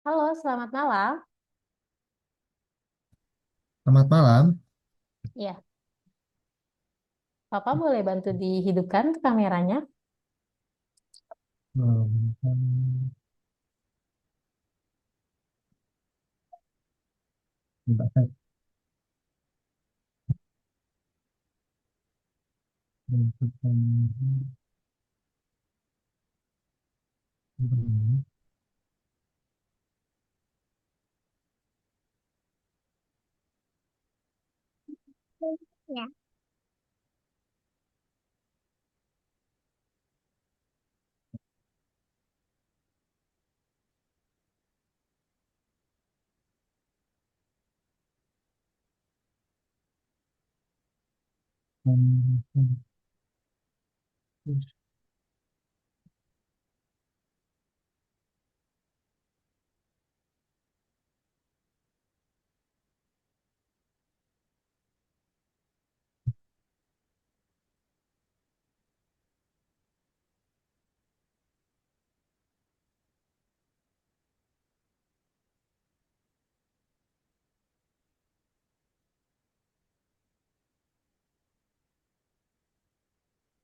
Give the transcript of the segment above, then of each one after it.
Halo, selamat malam. Selamat malam. Ya, Bapak boleh bantu dihidupkan kameranya? Bentar, saya menentukan ini. Ya.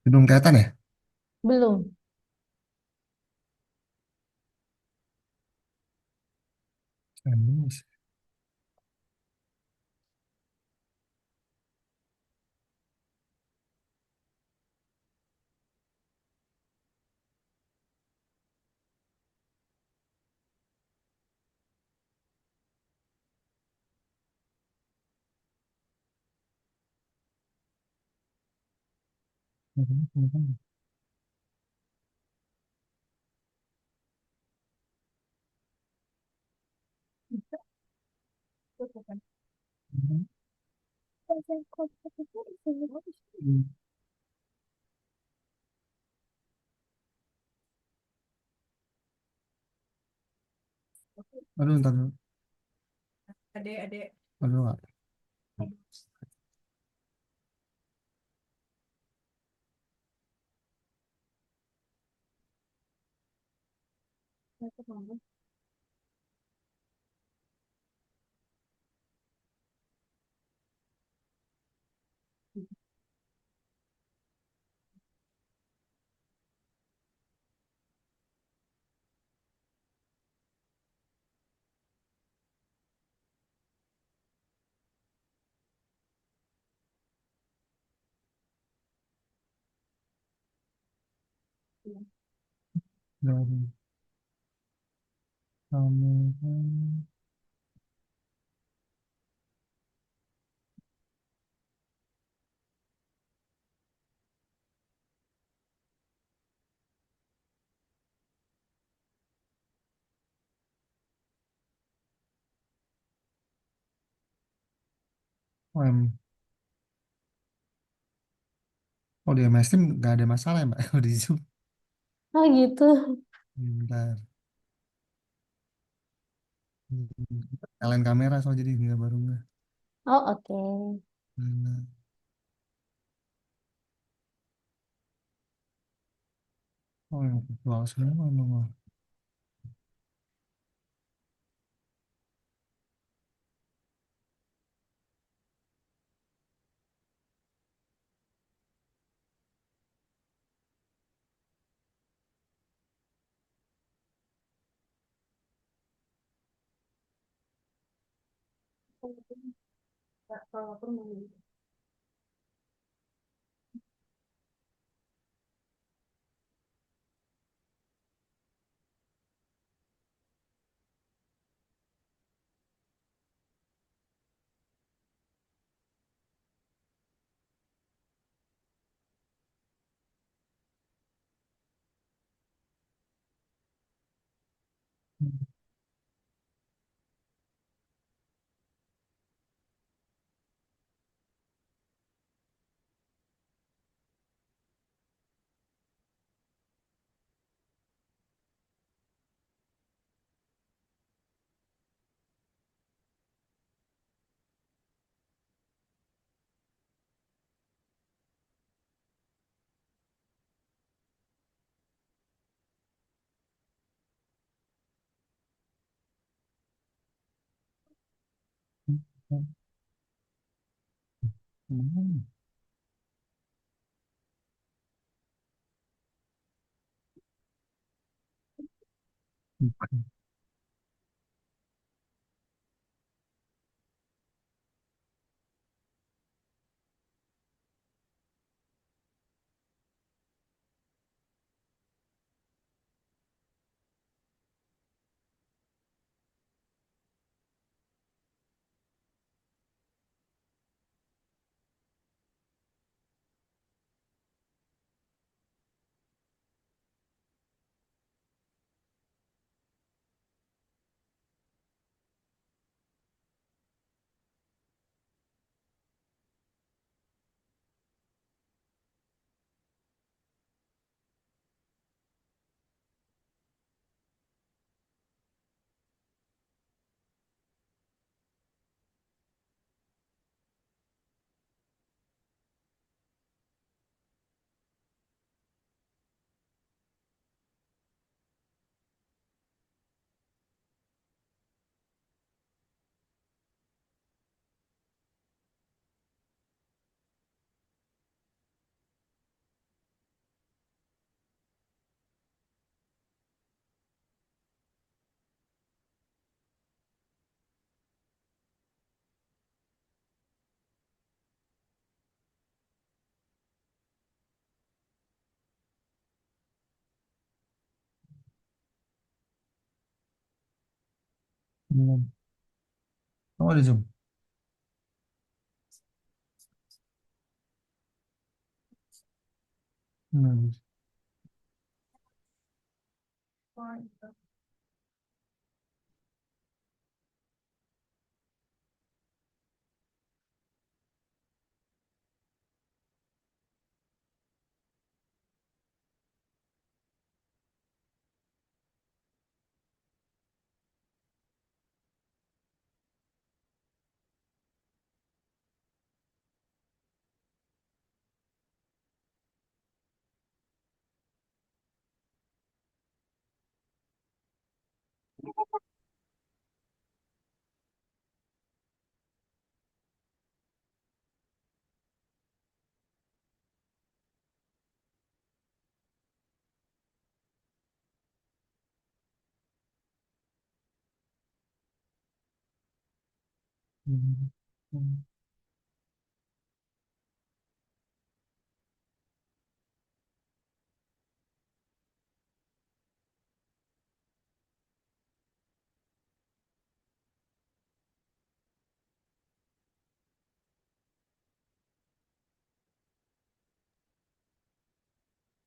Belum kelihatan ya? Belum. Aduh, ntar dulu. Aduh, Kak. Dari kamera. Oh, oh, di MS Team nggak ada masalah ya, Mbak? Kalau di Zoom. Oh gitu. Bentar. Nyalain kamera soal jadi nggak baru nggak. Oh oke. Nah, oh, yang virtual semua memang. Hmm. Hmm. Oh, ada Zoom. Hmm. Hmm. Hmm.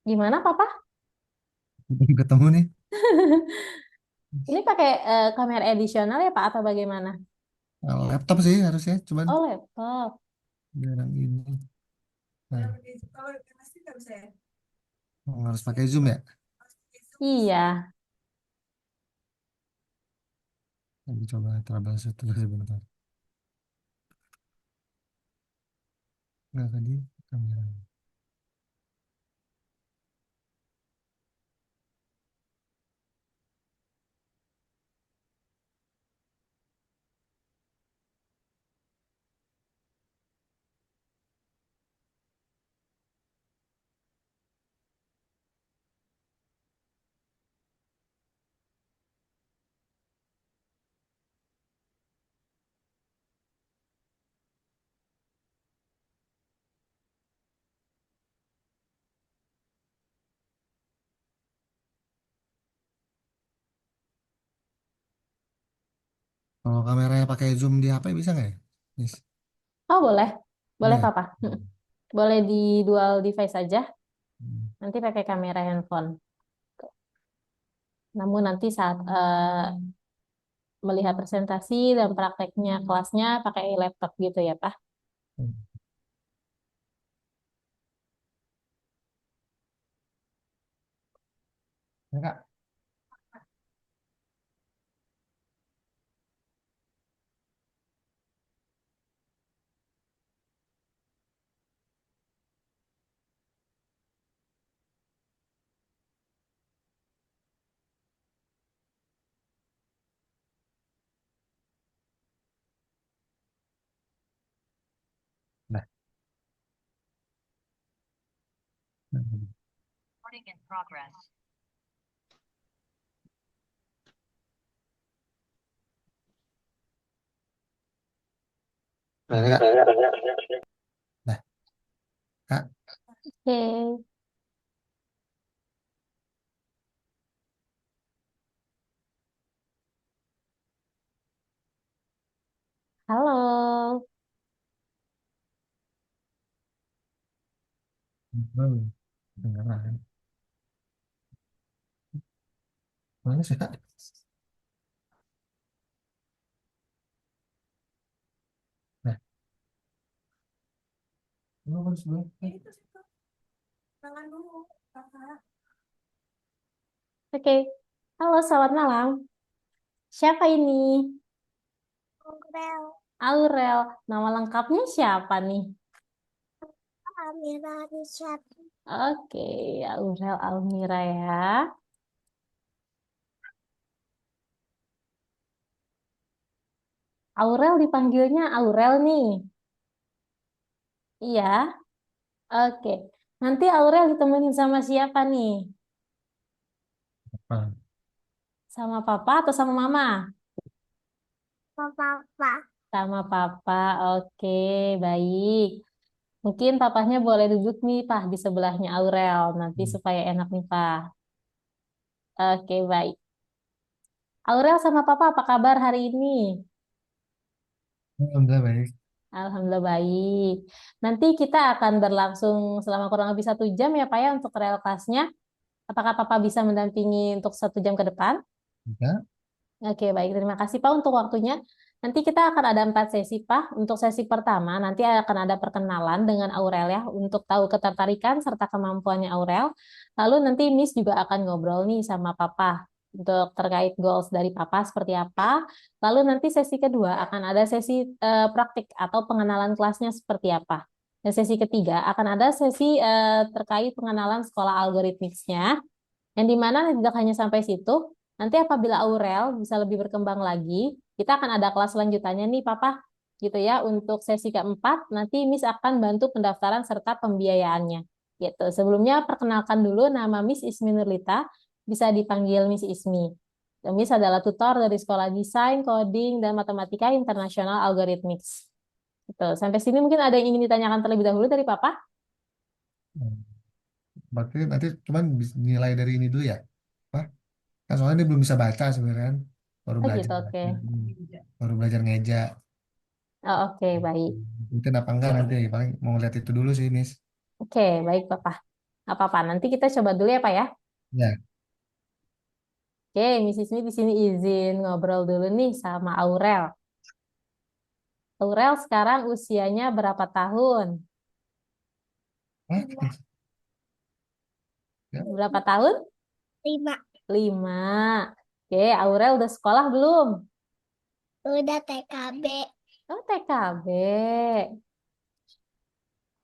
Gimana, Papa? Belum ketemu nih. Ini pakai kamera edisional ya, Pak, atau bagaimana? Laptop sih harusnya, cuman Oh, laptop. jarang ini. Nah, harus pakai Zoom ya. Iya. Lagi coba troubleshoot dulu sebentar. Nggak tadi kamera. Kalau kameranya pakai Zoom di HP bisa nggak ya? Yes. Oh, boleh. Boleh Boleh, ya? Papa. Boleh di dual device saja. Hmm. Nanti pakai kamera handphone. Namun nanti saat melihat presentasi dan prakteknya kelasnya pakai laptop gitu ya, Pak. Hmm. Ya, Kak. Nah, Kak. Nah, Kak. Oke. Halo. Beneran. Mana sih, Kak? Nah, lu harus bilang. Oke. Halo, selamat malam. Siapa ini? Aurel, Aurel. Nama lengkapnya siapa nih? Amira Richard, Oke, Aurel Almira ya. Aurel dipanggilnya Aurel nih. Iya. Oke. Nanti Aurel ditemenin sama siapa nih? Apa? Sama papa atau sama mama? Papa, Sama papa. Oke, baik. Mungkin papahnya boleh duduk nih, Pak, di sebelahnya Aurel. Nanti supaya enak nih, Pak. Oke, baik. Aurel sama papa apa kabar hari ini? Alhamdulillah baik. Alhamdulillah baik. Nanti kita akan berlangsung selama kurang lebih 1 jam ya, Pak, ya, untuk rel kelasnya. Apakah papa bisa mendampingi untuk 1 jam ke depan? Enggak. Oke, baik. Terima kasih, Pak, untuk waktunya. Nanti kita akan ada 4 sesi, Pak. Untuk sesi pertama, nanti akan ada perkenalan dengan Aurel ya, untuk tahu ketertarikan serta kemampuannya Aurel. Lalu nanti Miss juga akan ngobrol nih sama Papa untuk terkait goals dari Papa seperti apa. Lalu nanti sesi kedua akan ada sesi praktik atau pengenalan kelasnya seperti apa. Dan sesi ketiga akan ada sesi terkait pengenalan sekolah algoritmiknya. Yang dimana tidak hanya sampai situ, nanti apabila Aurel bisa lebih berkembang lagi, kita akan ada kelas selanjutannya nih, Papa. Gitu ya, untuk sesi keempat, nanti Miss akan bantu pendaftaran serta pembiayaannya. Gitu. Sebelumnya, perkenalkan dulu nama Miss Ismi Nurlita, bisa dipanggil Miss Ismi. Miss adalah tutor dari Sekolah Desain, Coding, dan Matematika Internasional Algorithmics. Gitu. Sampai sini mungkin ada yang ingin ditanyakan terlebih dahulu dari Papa? Berarti nanti cuman nilai dari ini dulu ya? Apa? Kan soalnya dia belum bisa baca sebenarnya kan. Baru Oh belajar. gitu, oke. Baru belajar ngeja. Oh, oke, baik. Mungkin apa enggak nanti. Paling mau ngeliat itu dulu sih, Nis. Oke, baik, Papa. Nggak apa-apa. Nanti kita coba dulu ya, Pak ya. Ya. Oke, Mrs. Smith di sini izin ngobrol dulu nih sama Aurel. Aurel sekarang usianya berapa tahun? Hah? Ya. Berapa tahun? 5, 5. Oke, Aurel udah sekolah belum? udah TKB, Oh, TKB.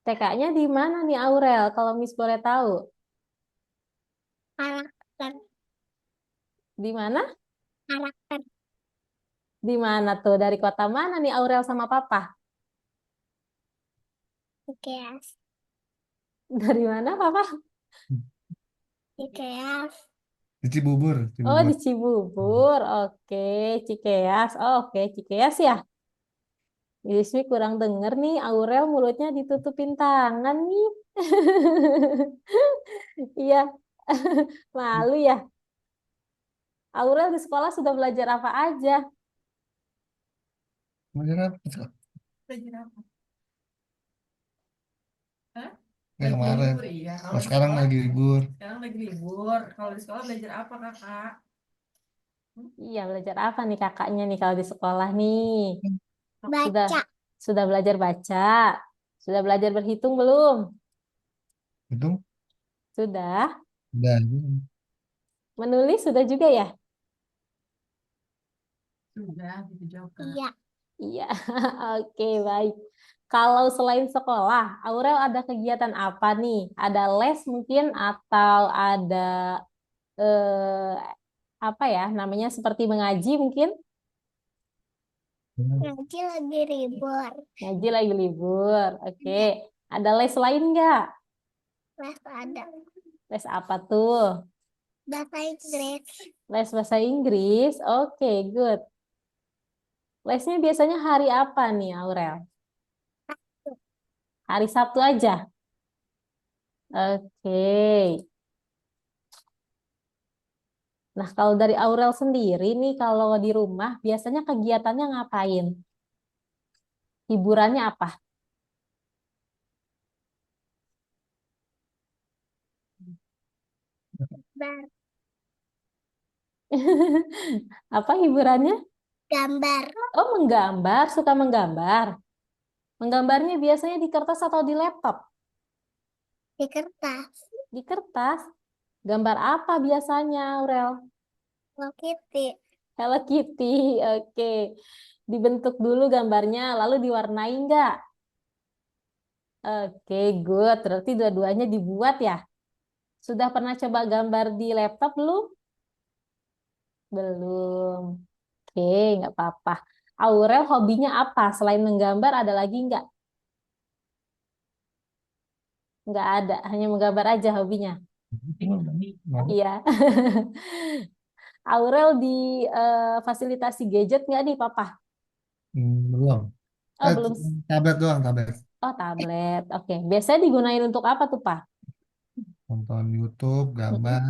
TK-nya di mana nih Aurel? Kalau Miss boleh tahu. karakter, Di mana? karakter, Di mana tuh? Dari kota mana nih Aurel sama Papa? IKEAS, Dari mana, Papa? IKEAS, Di Cibubur. Oh, Cibubur. di Cibubur. Oke, Cikeas. Oh, oke, Cikeas ya. Yusmi kurang denger nih, Aurel mulutnya ditutupin tangan nih. Iya, malu ya. Aurel di sekolah sudah belajar apa aja? Belajar apa? Belajar apa? Hah? Ya Lagi kemarin. libur, iya. Kalau Kalau di sekarang sekolah, lagi libur. sekarang lagi libur. Kalau di sekolah belajar apa, Kakak? Iya, belajar apa nih kakaknya nih kalau di sekolah nih? Sudah baca, sudah belajar baca. Sudah belajar berhitung belum? Itu Sudah. udah. Menulis sudah juga ya? Sudah, gitu jawab, Kak. iya, Iya. Oke, baik. Kalau selain sekolah, Aurel ada kegiatan apa nih? Ada les mungkin atau ada eh, apa ya namanya seperti mengaji mungkin? ngaji lagi libur, Ngaji lagi libur. Oke. Ada les lain nggak? Les ada. Les apa tuh? Bahasa Inggris. Les bahasa Inggris. Oke, good. Lesnya biasanya hari apa nih, Aurel? Hari Sabtu aja. Oke. Nah, kalau dari Aurel sendiri nih, kalau di rumah biasanya kegiatannya ngapain? Hiburannya apa? Bar. Apa hiburannya? Gambar. Oh, menggambar, suka menggambar. Menggambarnya biasanya di kertas atau di laptop? Di kertas. Di kertas. Gambar apa biasanya, Aurel? Hello Kitty. Hello Kitty. Oke. Dibentuk dulu gambarnya, lalu diwarnai nggak? Oke, good. Berarti dua-duanya dibuat ya? Sudah pernah coba gambar di laptop belum? Belum. Oke, nggak apa-apa. Aurel hobinya apa? Selain menggambar ada lagi nggak? Nggak ada, hanya menggambar aja hobinya. Mau? Iya. Aurel di fasilitasi gadget nggak nih, Papa? Belum. Oh, belum. Tablet doang, tablet. Oh, tablet. Oke. Biasanya digunain untuk apa tuh, Pak? Nonton YouTube, Mm-mm. gambar,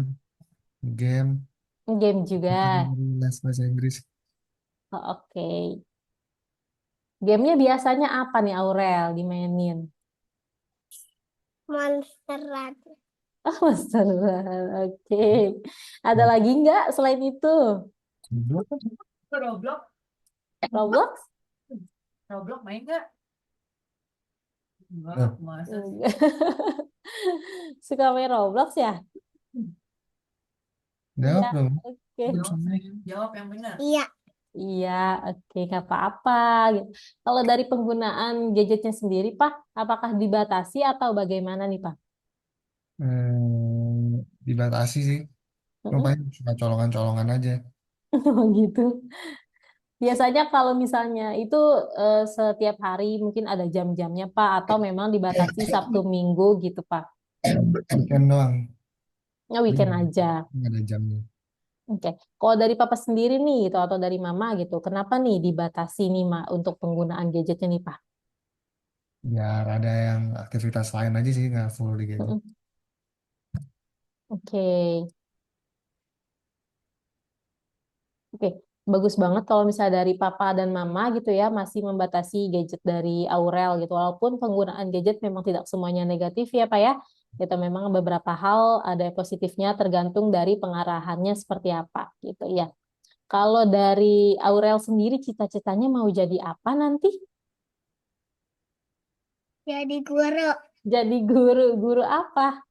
game, Game juga. les bahasa Inggris. Oh, oke. Gamenya biasanya apa nih, Aurel, dimainin? Monster Hunter. Oh, Monster Hunter. Oke. Ada lagi nggak selain itu? Roblox, Roblox? Roblox main nggak? Enggak, Eh, masa sih? Enggak. Suka main Roblox ya? Jawab Iya. dong. Oke. Jawab, sayang. Jawab yang benar. Iya. Iya, oke, nggak apa-apa. Gitu. Kalau dari penggunaan gadgetnya sendiri, Pak, apakah dibatasi atau bagaimana nih, Pak? Dibatasi sih. Cuma Mm-mm. paling suka colongan-colongan aja. Gitu. Biasanya kalau misalnya itu setiap hari mungkin ada jam-jamnya, Pak, atau memang dibatasi Sabtu Minggu gitu, Pak? Weekend doang. Nggak Jadi weekend aja. nggak ada jamnya. Oke. Kalau dari Papa sendiri nih, gitu, atau dari Mama gitu, kenapa nih dibatasi nih, Ma, untuk penggunaan gadgetnya nih, Pak? Biar ada yang aktivitas lain aja sih, nggak full di gadget. Mm-mm. Oke. Oke, bagus banget kalau misalnya dari papa dan mama gitu ya masih membatasi gadget dari Aurel gitu. Walaupun penggunaan gadget memang tidak semuanya negatif ya Pak ya. Itu memang beberapa hal ada positifnya tergantung dari pengarahannya seperti apa gitu ya. Kalau dari Aurel sendiri cita-citanya mau jadi apa nanti? Jadi guru. Jadi guru, guru apa?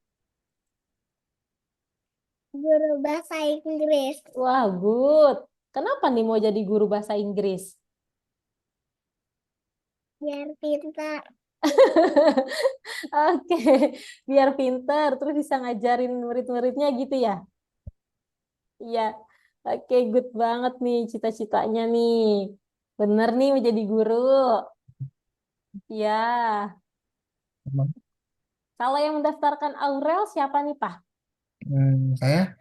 Guru bahasa Inggris. Wah, good. Kenapa nih mau jadi guru bahasa Inggris? Biar pintar. Oke, biar pinter, terus bisa ngajarin murid-muridnya gitu ya. Iya, oke, good banget nih cita-citanya nih. Bener nih mau jadi guru. Ya, kalau yang mendaftarkan Aurel siapa nih, Pak? Saya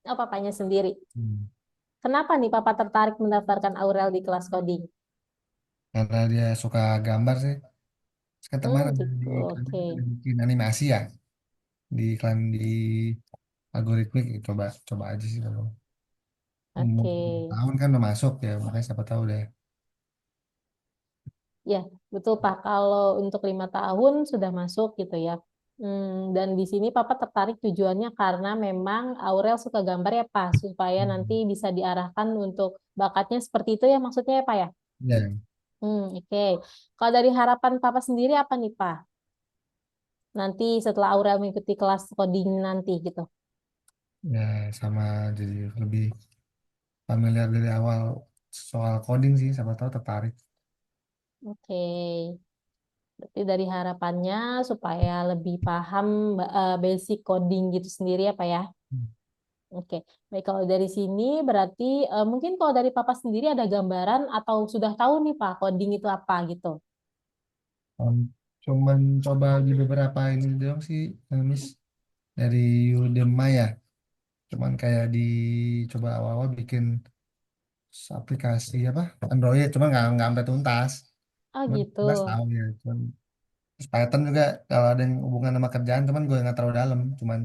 Oh, papanya sendiri. hmm, Kenapa nih Papa tertarik mendaftarkan Aurel di kelas coding? karena dia suka gambar sih. Kan kemarin di Gitu, iklan oke. ada bikin animasi ya di iklan di algoritmik. Coba coba aja sih kalau umur Oke. tahun kan udah masuk ya, makanya siapa tahu deh. Ya, betul Pak. Kalau untuk 5 tahun sudah masuk gitu ya. Dan di sini Papa tertarik tujuannya karena memang Aurel suka gambar ya Pak, supaya nanti Hmm. bisa diarahkan untuk bakatnya seperti itu ya maksudnya ya Pak ya. Ya, Oke. Kalau dari harapan Papa sendiri apa nih Pak? Nanti setelah Aurel mengikuti kelas coding nanti gitu. ya sama jadi lebih familiar dari awal soal coding sih, siapa tahu tertarik. Oke. Berarti dari harapannya supaya lebih paham basic coding gitu sendiri ya Pak ya. Hmm. Oke, baik kalau dari sini berarti mungkin kalau dari Papa sendiri ada gambaran atau sudah tahu nih Pak coding itu apa gitu. Um, cuman coba di beberapa ini doang sih, Miss, dari Udemy ya. Cuman kayak dicoba awal-awal bikin aplikasi apa Android, cuman nggak sampai tuntas. Oh Cuman gitu. tuntas tahu ya. Cuman terus Python juga kalau ada yang hubungan sama kerjaan, cuman gue nggak terlalu dalam. Cuman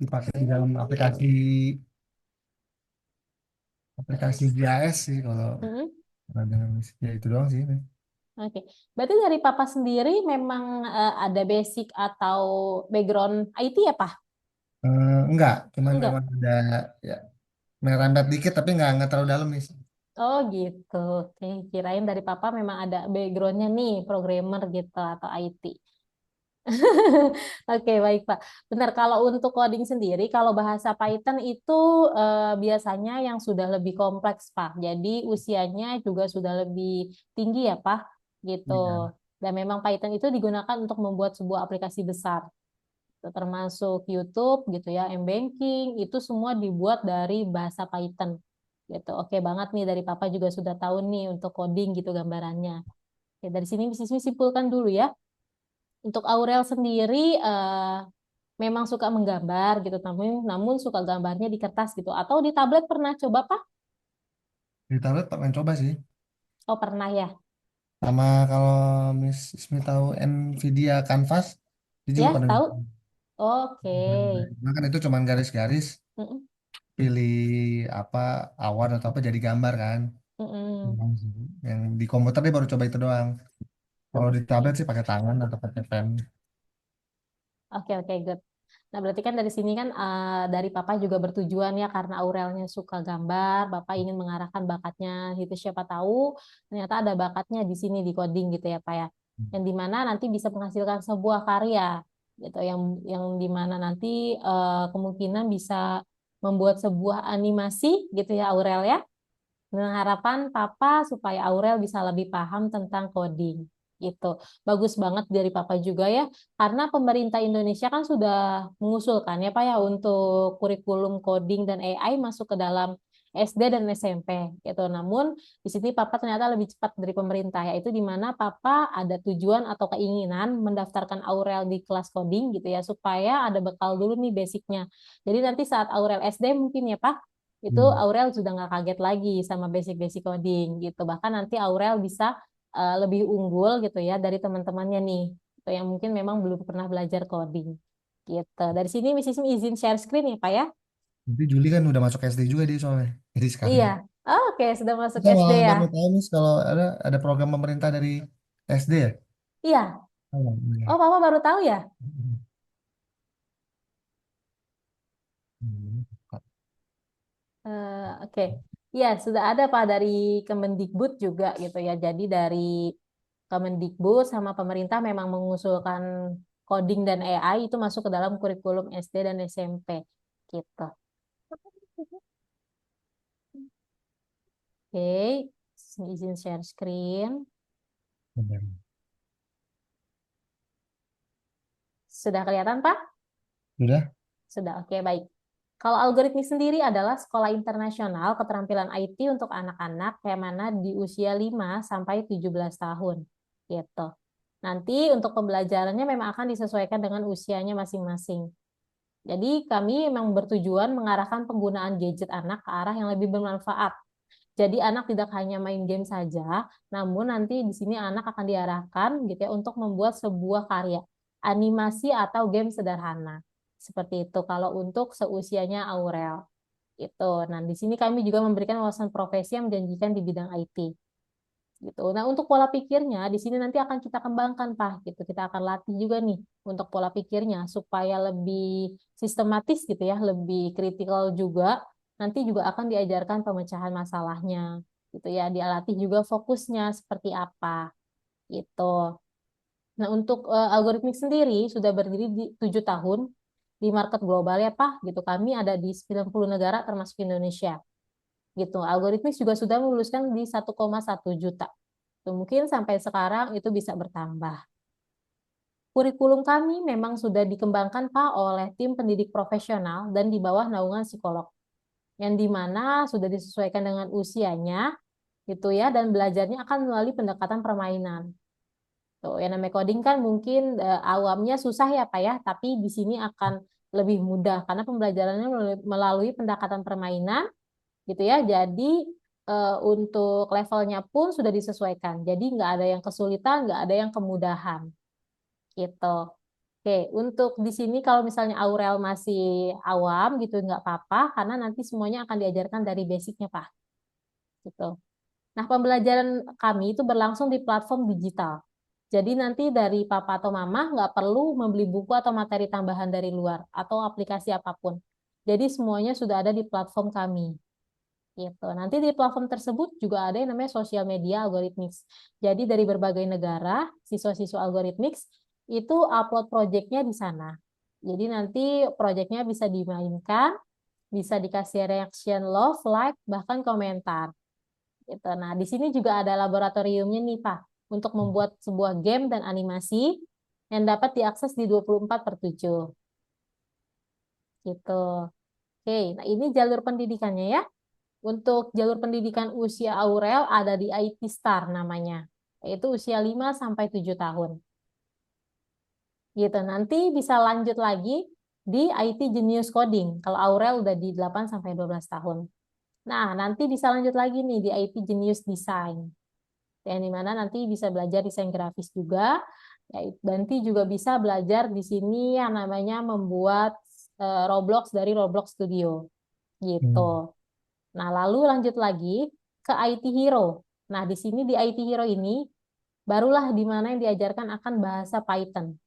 dipakai di dalam aplikasi aplikasi GIS sih kalau Mm-mm. ada, ya itu doang sih. Oke. Berarti dari Papa sendiri memang ada basic atau background IT ya, Pak? Enggak, cuman Enggak. memang ada ya merembet dikit tapi nggak terlalu dalam nih. Oh gitu. Oke, kirain dari Papa memang ada backgroundnya nih, programmer gitu atau IT. Oke, baik Pak. Benar, kalau untuk coding sendiri, kalau bahasa Python itu biasanya yang sudah lebih kompleks, Pak. Jadi usianya juga sudah lebih tinggi ya, Pak. Gitu. Iya. Dan memang Python itu digunakan untuk membuat sebuah aplikasi besar. Termasuk YouTube gitu ya, M-banking, itu semua dibuat dari bahasa Python. Gitu. Oke banget nih, dari Papa juga sudah tahu nih untuk coding gitu gambarannya. Oke, dari sini bisa simpulkan dulu ya. Untuk Aurel sendiri memang suka menggambar gitu, namun suka gambarnya di kertas gitu. Atau di tablet pernah coba, Pak? Di tablet pengen coba sih. Oh, pernah ya. Sama kalau Miss Ismi tahu Nvidia Canvas, dia juga Ya, pada tahu? Oke. nah, kan itu cuman garis-garis, Mm-mm, pilih apa awan atau apa jadi gambar kan. mm-mm. Emang sih. Yang di komputer dia baru coba itu doang. Kalau di tablet Oke. sih pakai tangan atau pakai pen. Oke, oke, good. Nah, berarti kan dari sini kan dari Papa juga bertujuan ya karena Aurelnya suka gambar, Bapak ingin mengarahkan bakatnya gitu. Siapa tahu ternyata ada bakatnya di sini di coding gitu ya, Pak ya. Yang dimana nanti bisa menghasilkan sebuah karya gitu, yang dimana nanti kemungkinan bisa membuat sebuah animasi gitu ya, Aurel ya. Dengan harapan Papa supaya Aurel bisa lebih paham tentang coding. Gitu. Bagus banget dari Papa juga ya, karena pemerintah Indonesia kan sudah mengusulkan ya Pak ya untuk kurikulum coding dan AI masuk ke dalam SD dan SMP gitu. Namun di sini Papa ternyata lebih cepat dari pemerintah, yaitu di mana Papa ada tujuan atau keinginan mendaftarkan Aurel di kelas coding gitu ya, supaya ada bekal dulu nih basicnya. Jadi nanti saat Aurel SD mungkin ya Pak, itu Hmm. Aurel sudah nggak kaget lagi sama basic-basic coding gitu. Bahkan nanti Aurel bisa lebih unggul gitu ya dari teman-temannya nih, gitu, yang mungkin memang belum pernah belajar coding. Gitu. Dari sini Miss Ismi izin share screen ya Pak ya? Nanti Juli kan udah masuk SD juga dia soalnya. Jadi Iya. sekalian. Oh, oke, sudah masuk Kita SD malah ya? baru tahu nih kalau ada program pemerintah dari SD ya. Iya. Oh, Oh, iya. Papa baru tahu ya? Hmm. Oke. Iya, sudah ada Pak dari Kemendikbud juga gitu ya. Jadi dari Kemendikbud sama pemerintah memang mengusulkan coding dan AI itu masuk ke dalam kurikulum SD dan SMP gitu. Oke, izin share screen. Benar. Sudah kelihatan, Pak? Sudah? Sudah, oke, baik. Kalau algoritmik sendiri adalah sekolah internasional keterampilan IT untuk anak-anak yang mana di usia 5 sampai 17 tahun. Gitu. Nanti untuk pembelajarannya memang akan disesuaikan dengan usianya masing-masing. Jadi kami memang bertujuan mengarahkan penggunaan gadget anak ke arah yang lebih bermanfaat. Jadi anak tidak hanya main game saja, namun nanti di sini anak akan diarahkan gitu ya untuk membuat sebuah karya, animasi atau game sederhana. Seperti itu kalau untuk seusianya Aurel. Itu. Nah, di sini kami juga memberikan wawasan profesi yang menjanjikan di bidang IT. Gitu. Nah, untuk pola pikirnya di sini nanti akan kita kembangkan, Pak. Gitu. Kita akan latih juga nih untuk pola pikirnya supaya lebih sistematis gitu ya, lebih kritikal juga. Nanti juga akan diajarkan pemecahan masalahnya. Gitu ya, dilatih juga fokusnya seperti apa. Gitu. Nah, untuk algoritmik sendiri sudah berdiri di 7 tahun di market global ya, Pak. Gitu. Kami ada di 90 negara termasuk Indonesia. Gitu. Algoritmik juga sudah meluluskan di 1,1 juta. Tuh, mungkin sampai sekarang itu bisa bertambah. Kurikulum kami memang sudah dikembangkan Pak oleh tim pendidik profesional dan di bawah naungan psikolog, yang dimana sudah disesuaikan dengan usianya, gitu ya, dan belajarnya akan melalui pendekatan permainan. Tuh, yang namanya coding kan mungkin awamnya susah ya Pak ya, tapi di sini akan lebih mudah karena pembelajarannya melalui pendekatan permainan gitu ya. Jadi untuk levelnya pun sudah disesuaikan. Jadi nggak ada yang kesulitan, nggak ada yang kemudahan gitu. Oke, untuk di sini kalau misalnya Aurel masih awam gitu nggak apa-apa karena nanti semuanya akan diajarkan dari basicnya Pak. Gitu. Nah, pembelajaran kami itu berlangsung di platform digital. Jadi nanti dari papa atau mama nggak perlu membeli buku atau materi tambahan dari luar atau aplikasi apapun. Jadi semuanya sudah ada di platform kami. Gitu. Nanti di platform tersebut juga ada yang namanya sosial media algorithmics. Jadi dari berbagai negara, siswa-siswa algorithmics itu upload projectnya di sana. Jadi nanti projectnya bisa dimainkan, bisa dikasih reaction love, like, bahkan komentar. Gitu. Nah, di sini juga ada laboratoriumnya nih, Pak, untuk membuat sebuah game dan animasi yang dapat diakses di 24/7. Gitu. Oke, nah ini jalur pendidikannya ya. Untuk jalur pendidikan usia Aurel ada di IT Star namanya, yaitu usia 5 sampai 7 tahun. Gitu. Nanti bisa lanjut lagi di IT Genius Coding kalau Aurel udah di 8 sampai 12 tahun. Nah, nanti bisa lanjut lagi nih di IT Genius Design. Yang dimana nanti bisa belajar desain grafis juga. Ya, nanti juga bisa belajar di sini yang namanya membuat Roblox dari Roblox Studio. Gitu. Nah, lalu lanjut lagi ke IT Hero. Nah, di sini di IT Hero ini barulah di mana yang diajarkan akan bahasa Python.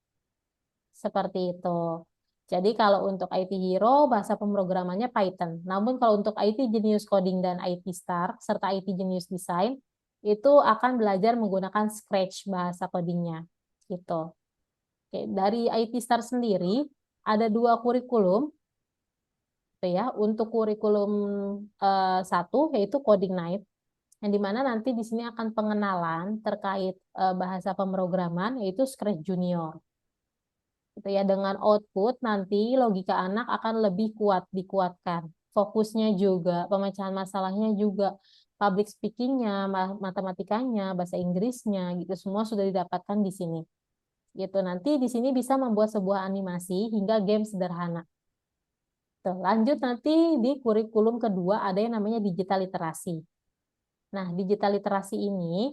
Seperti itu. Jadi kalau untuk IT Hero, bahasa pemrogramannya Python. Namun kalau untuk IT Genius Coding dan IT Star, serta IT Genius Design, itu akan belajar menggunakan Scratch bahasa codingnya. Gitu. Oke, dari IT Star sendiri, ada 2 kurikulum. Gitu ya. Untuk kurikulum 1, yaitu Coding Night, yang dimana nanti di sini akan pengenalan terkait bahasa pemrograman, yaitu Scratch Junior. Gitu ya, dengan output nanti logika anak akan lebih dikuatkan, fokusnya juga, pemecahan masalahnya juga, public speakingnya, matematikanya, bahasa Inggrisnya gitu semua sudah didapatkan di sini. Gitu, nanti di sini bisa membuat sebuah animasi hingga game sederhana. Tuh, lanjut nanti di kurikulum kedua ada yang namanya digital literasi. Nah, digital literasi ini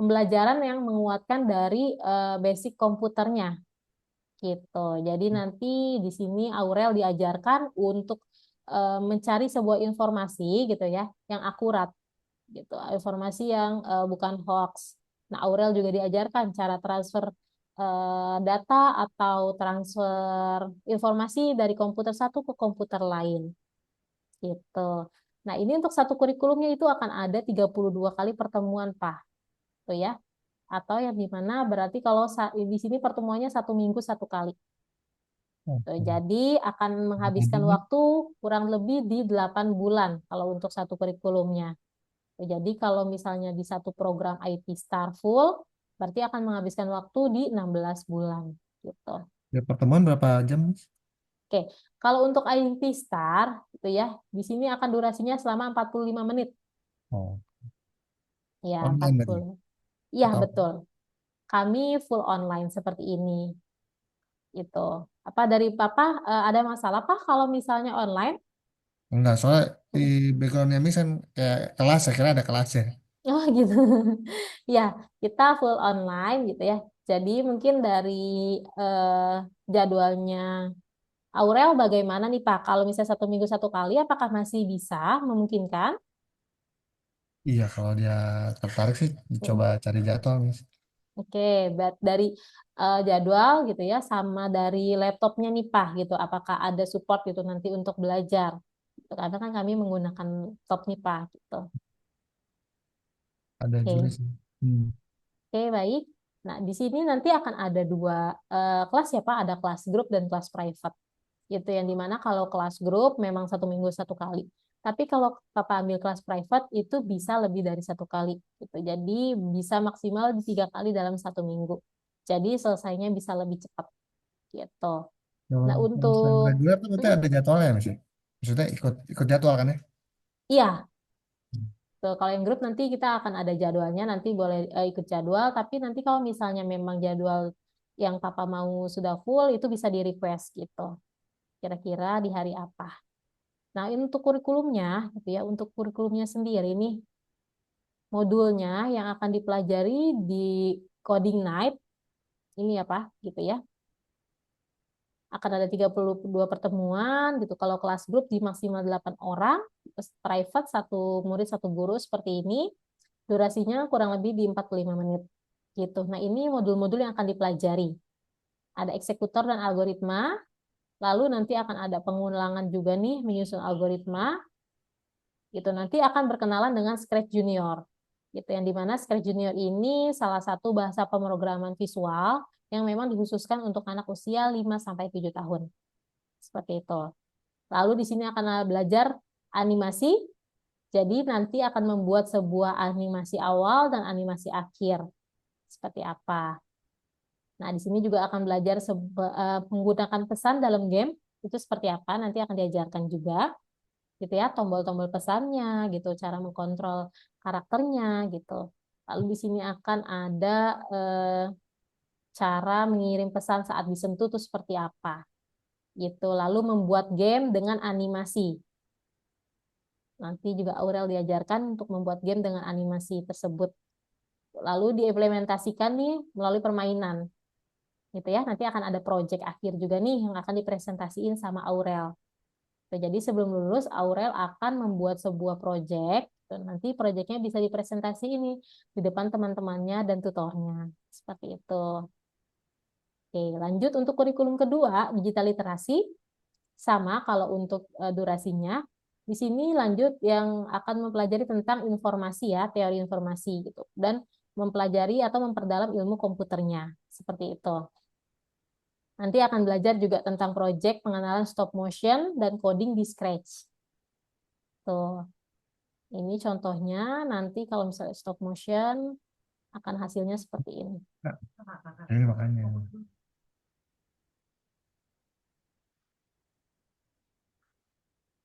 pembelajaran yang menguatkan dari basic komputernya gitu. Jadi nanti di sini Aurel diajarkan untuk mencari sebuah informasi gitu ya, yang akurat gitu, informasi yang bukan hoax. Nah, Aurel juga diajarkan cara transfer data atau transfer informasi dari komputer satu ke komputer lain gitu. Nah, ini untuk satu kurikulumnya itu akan ada 32 kali pertemuan, Pak. Tuh ya. Atau yang dimana berarti kalau di sini pertemuannya 1 minggu 1 kali. Tuh, jadi akan menghabiskan Jadi, waktu kurang lebih di 8 bulan kalau untuk satu kurikulumnya. Tuh, jadi kalau misalnya di satu program IT Star full, berarti akan menghabiskan waktu di 16 bulan. Gitu. ya pertemuan berapa jam, Mas? Oke, kalau untuk IT Star, itu ya, di sini akan durasinya selama 45 menit. Oh, Ya, online berarti 40. Iya, atau betul. Kami full online seperti ini. Itu. Apa dari Papa ada masalah Pak kalau misalnya online? enggak? Soalnya di backgroundnya Miss kan kayak kelas, saya kira ada kelas ya. Oh gitu. Ya, kita full online gitu ya. Jadi mungkin dari eh, jadwalnya Aurel bagaimana nih Pak? Kalau misalnya 1 minggu 1 kali, apakah masih bisa memungkinkan? Iya, kalau dia tertarik sih coba cari jadwal, Miss. Oke, dari jadwal gitu ya, sama dari laptopnya nih Pak gitu. Apakah ada support gitu nanti untuk belajar? Karena kan kami menggunakan laptop nih Pak gitu. Ada juga Oke. sih. Oke, baik. Nah, di sini nanti akan ada 2 kelas ya, Pak. Ada kelas grup dan kelas private. Itu yang dimana kalau kelas grup memang 1 minggu 1 kali. Tapi kalau Papa ambil kelas private itu bisa lebih dari 1 kali. Gitu. Jadi bisa maksimal di 3 kali dalam 1 minggu. Jadi selesainya bisa lebih cepat. Gitu. Nah, Kalau selain untuk reguler tuh berarti hmm, ada jadwalnya, Miss, ya? Maksudnya ikut ikut jadwal kan ya? iya, Gitu. Kalau yang grup nanti kita akan ada jadwalnya, nanti boleh ikut jadwal, tapi nanti kalau misalnya memang jadwal yang papa mau sudah full, itu bisa di request gitu. Kira-kira di hari apa. Nah, ini untuk kurikulumnya, gitu ya, untuk kurikulumnya sendiri nih, modulnya yang akan dipelajari di Coding Night, ini ya Pak, gitu ya. Akan ada 32 pertemuan gitu. Kalau kelas grup di maksimal 8 orang, terus private satu murid satu guru seperti ini. Durasinya kurang lebih di 45 menit gitu. Nah, ini modul-modul yang akan dipelajari. Ada eksekutor dan algoritma, lalu nanti akan ada pengulangan juga nih menyusun algoritma. Gitu. Nanti akan berkenalan dengan Scratch Junior. Gitu, yang dimana Scratch Junior ini salah satu bahasa pemrograman visual yang memang dikhususkan untuk anak usia 5-7 tahun. Seperti itu. Lalu di sini akan belajar animasi. Jadi nanti akan membuat sebuah animasi awal dan animasi akhir. Seperti apa. Nah, di sini juga akan belajar menggunakan pesan dalam game. Itu seperti apa, nanti akan diajarkan juga. Gitu ya, tombol-tombol pesannya, gitu, cara mengkontrol karakternya, gitu. Lalu di sini akan ada cara mengirim pesan saat disentuh itu seperti apa, gitu. Lalu membuat game dengan animasi. Nanti juga Aurel diajarkan untuk membuat game dengan animasi tersebut. Lalu diimplementasikan nih melalui permainan, gitu ya. Nanti akan ada project akhir juga nih yang akan dipresentasiin sama Aurel. Jadi sebelum lulus, Aurel akan membuat sebuah project. Nanti projectnya bisa dipresentasi ini di depan teman-temannya dan tutornya. Seperti itu. Oke, lanjut untuk kurikulum kedua, digital literasi. Sama kalau untuk durasinya. Di sini lanjut yang akan mempelajari tentang informasi ya, teori informasi gitu. Dan mempelajari atau memperdalam ilmu komputernya. Seperti itu. Nanti akan belajar juga tentang project pengenalan stop motion dan coding di Scratch. Tuh. Ini contohnya nanti kalau misalnya stop motion akan hasilnya seperti ini. Ini makanya.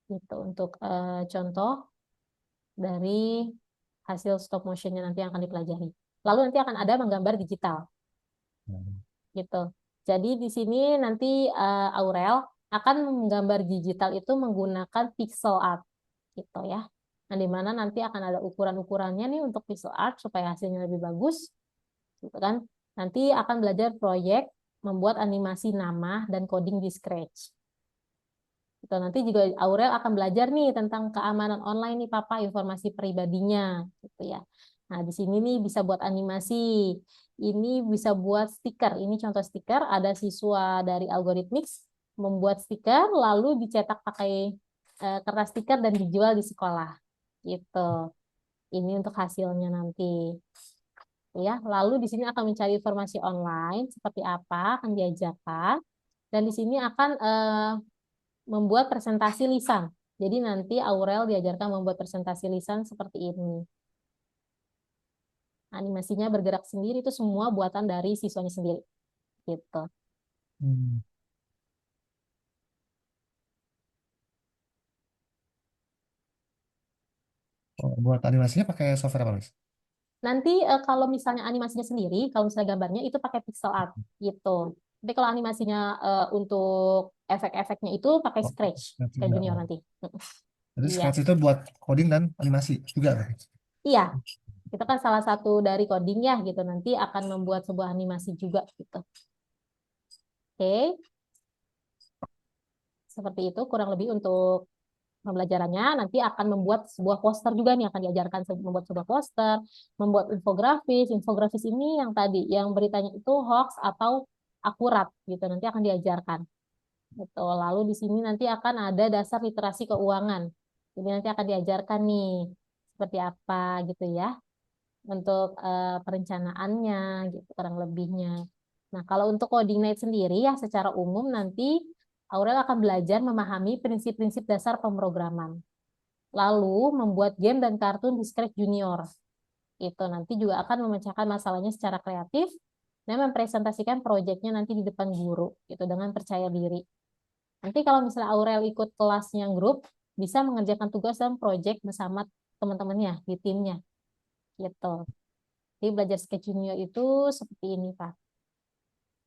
Gitu untuk contoh dari hasil stop motionnya nanti yang akan dipelajari. Lalu nanti akan ada menggambar digital. Gitu. Jadi di sini nanti Aurel akan menggambar digital itu menggunakan pixel art gitu ya. Nah, di mana nanti akan ada ukuran-ukurannya nih untuk pixel art supaya hasilnya lebih bagus. Gitu kan. Nanti akan belajar proyek membuat animasi nama dan coding di Scratch. Gitu. Nanti juga Aurel akan belajar nih tentang keamanan online nih Papa, informasi pribadinya gitu ya. Nah, di sini nih bisa buat animasi. Ini bisa buat stiker. Ini contoh stiker. Ada siswa dari Algorithmics membuat stiker lalu dicetak pakai kertas stiker dan dijual di sekolah. Gitu. Ini untuk hasilnya nanti. Ya, lalu di sini akan mencari informasi online seperti apa akan diajarkan. Dan di sini akan membuat presentasi lisan. Jadi nanti Aurel diajarkan membuat presentasi lisan seperti ini. Animasinya bergerak sendiri, itu semua buatan dari siswanya sendiri. Gitu. Oh, buat animasinya pakai software apa, Miss? Nanti kalau misalnya animasinya sendiri, kalau misalnya gambarnya itu pakai pixel art gitu. Tapi kalau animasinya untuk efek-efeknya itu pakai Oh, Scratch, Scratch Scratch juga. Junior nanti. Jadi Iya, Scratch itu buat coding dan animasi juga, kan? iya. Itu kan salah satu dari coding ya gitu. Nanti akan membuat sebuah animasi juga gitu. Oke. Seperti itu kurang lebih untuk pembelajarannya. Nanti akan membuat sebuah poster juga nih, akan diajarkan membuat sebuah poster, membuat infografis. Infografis ini yang tadi, yang beritanya itu hoax atau akurat gitu. Nanti akan diajarkan. Gitu. Lalu di sini nanti akan ada dasar literasi keuangan. Jadi nanti akan diajarkan nih seperti apa gitu ya untuk perencanaannya gitu kurang lebihnya. Nah, kalau untuk coordinate sendiri ya secara umum nanti Aurel akan belajar memahami prinsip-prinsip dasar pemrograman. Lalu membuat game dan kartun di Scratch Junior. Itu nanti juga akan memecahkan masalahnya secara kreatif dan mempresentasikan proyeknya nanti di depan guru gitu dengan percaya diri. Nanti kalau misalnya Aurel ikut kelasnya grup, bisa mengerjakan tugas dan proyek bersama teman-temannya di timnya gitu. Jadi belajar Sketch Junior itu seperti ini, Pak.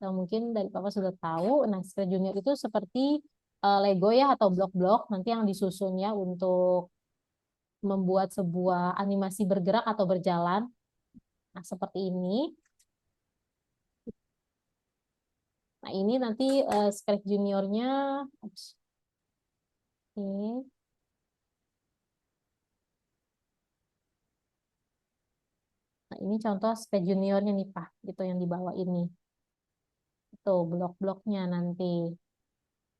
Nah, mungkin dari Papa sudah tahu, nah Sketch Junior itu seperti Lego ya atau blok-blok nanti yang disusunnya untuk membuat sebuah animasi bergerak atau berjalan. Nah, seperti ini. Nah, ini nanti Sketch Juniornya. Ups, oke. Nah, ini contoh Sketch Juniornya nih, Pak. Gitu yang di bawah ini. Itu blok-bloknya nanti.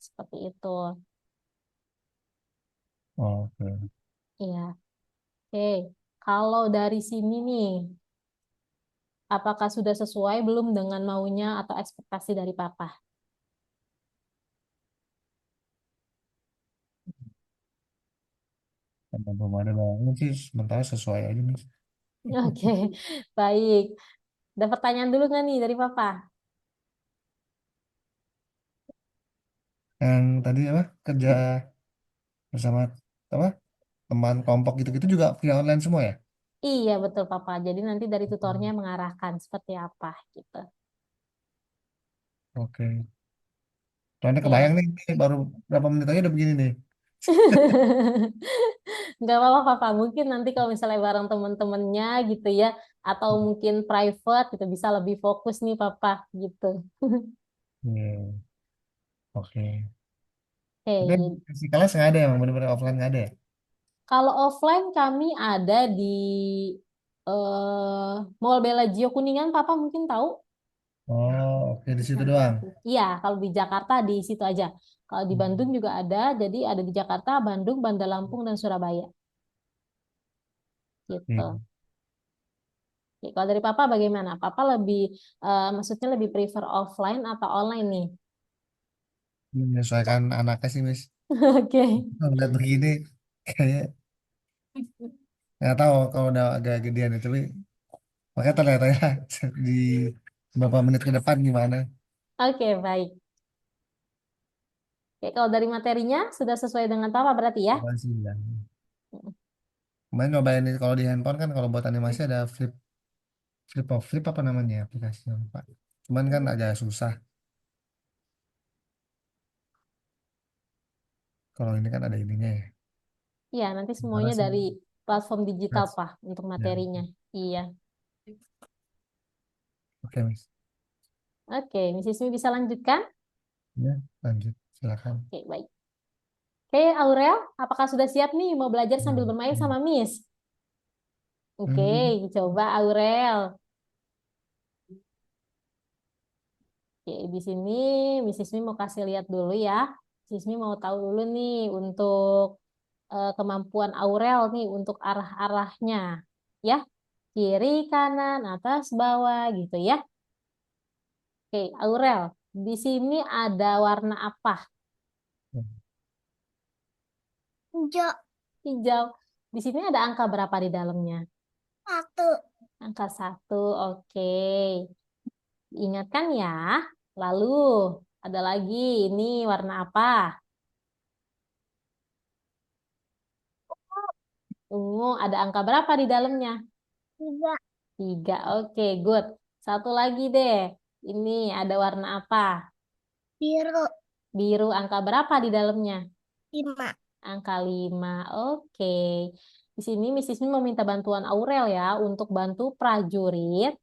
Seperti itu. Oke. Iya. Oke. Kalau dari sini nih, apakah sudah sesuai belum dengan maunya atau ekspektasi dari Papa? Karena belum ada bangun sih, sementara sesuai aja nih. Oke, baik. Ada pertanyaan dulu nggak nih dari Papa? Yang tadi apa kerja bersama apa teman kelompok gitu-gitu juga via online semua ya? Iya, betul Papa. Jadi nanti dari tutornya mengarahkan seperti apa gitu. Oke. Soalnya kebayang Oke. nih, ini baru berapa menit aja udah begini nih. Nggak apa-apa Papa. Mungkin nanti kalau misalnya bareng teman-temannya gitu ya, atau mungkin private gitu bisa lebih fokus nih Papa gitu. Iya, oke. Tapi Oke, fisikalnya nggak ada ya, emang bener-bener offline nggak ada ya? kalau offline kami ada di Mall Bellagio Kuningan, Papa mungkin tahu? Oh, oke di situ doang. Iya, kalau di Jakarta di situ aja. Kalau di Bandung juga ada, jadi ada di Jakarta, Bandung, Bandar Lampung, dan Surabaya. Gitu. Iya. Oke, kalau dari Papa bagaimana? Papa lebih, maksudnya lebih prefer offline atau online nih? Menyesuaikan anaknya sih, Miss. Oke. Kalau lihat begini, kayaknya nggak tahu kalau udah agak gedean itu, tapi makanya ternyata ya di beberapa menit ke depan gimana. Oke, baik. Oke, kalau dari materinya sudah sesuai dengan Papa berarti ya? Apa sih ya? Kemarin nyobain ini, kalau di handphone kan kalau buat animasi ada flip of flip apa namanya aplikasinya Pak. Cuman kan agak susah. Kalau ini kan ada ininya ya. Iya, nanti Gimana semuanya sih? dari platform digital, Mas? Pak, untuk Ya, materinya. Iya. oke Mas. Oke, Mrs. Mi bisa lanjutkan? Ya, lanjut. Silakan. Oke, baik. Oke, Aurel, apakah sudah siap nih mau belajar sambil Hmm. bermain sama Miss? Oke, Hmm. coba Aurel. Oke, di sini Mrs. Mi mau kasih lihat dulu ya. Mrs. Mi mau tahu dulu nih untuk kemampuan Aurel nih untuk arah-arahnya. Ya, kiri, kanan, atas, bawah gitu ya. Oke, Aurel, di sini ada warna apa? Hijau. Hijau. Di sini ada angka berapa di dalamnya? Satu. Angka satu, oke. Ingatkan ya. Lalu, ada lagi, ini warna apa? Ungu, ada angka berapa di dalamnya? Tiga. Tiga, oke, good. Satu lagi deh. Ini ada warna apa? Biru. Biru, angka berapa di dalamnya? Lima. Angka 5. Oke. Di sini Mrs. Mi meminta bantuan Aurel ya untuk bantu prajurit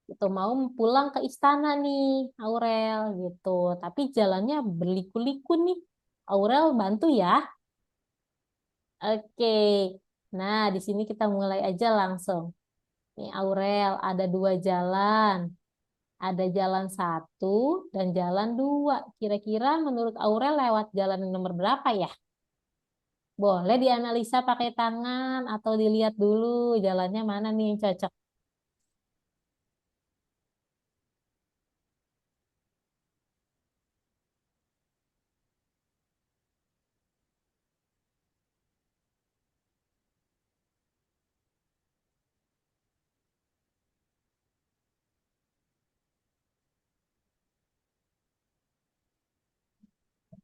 itu mau pulang ke istana nih, Aurel gitu. Tapi jalannya berliku-liku nih. Aurel bantu ya. Oke. Nah, di sini kita mulai aja langsung. Nih, Aurel ada dua jalan. Ada jalan satu dan jalan dua. Kira-kira menurut Aurel lewat jalan nomor berapa ya? Boleh dianalisa pakai tangan atau dilihat dulu jalannya mana nih yang cocok.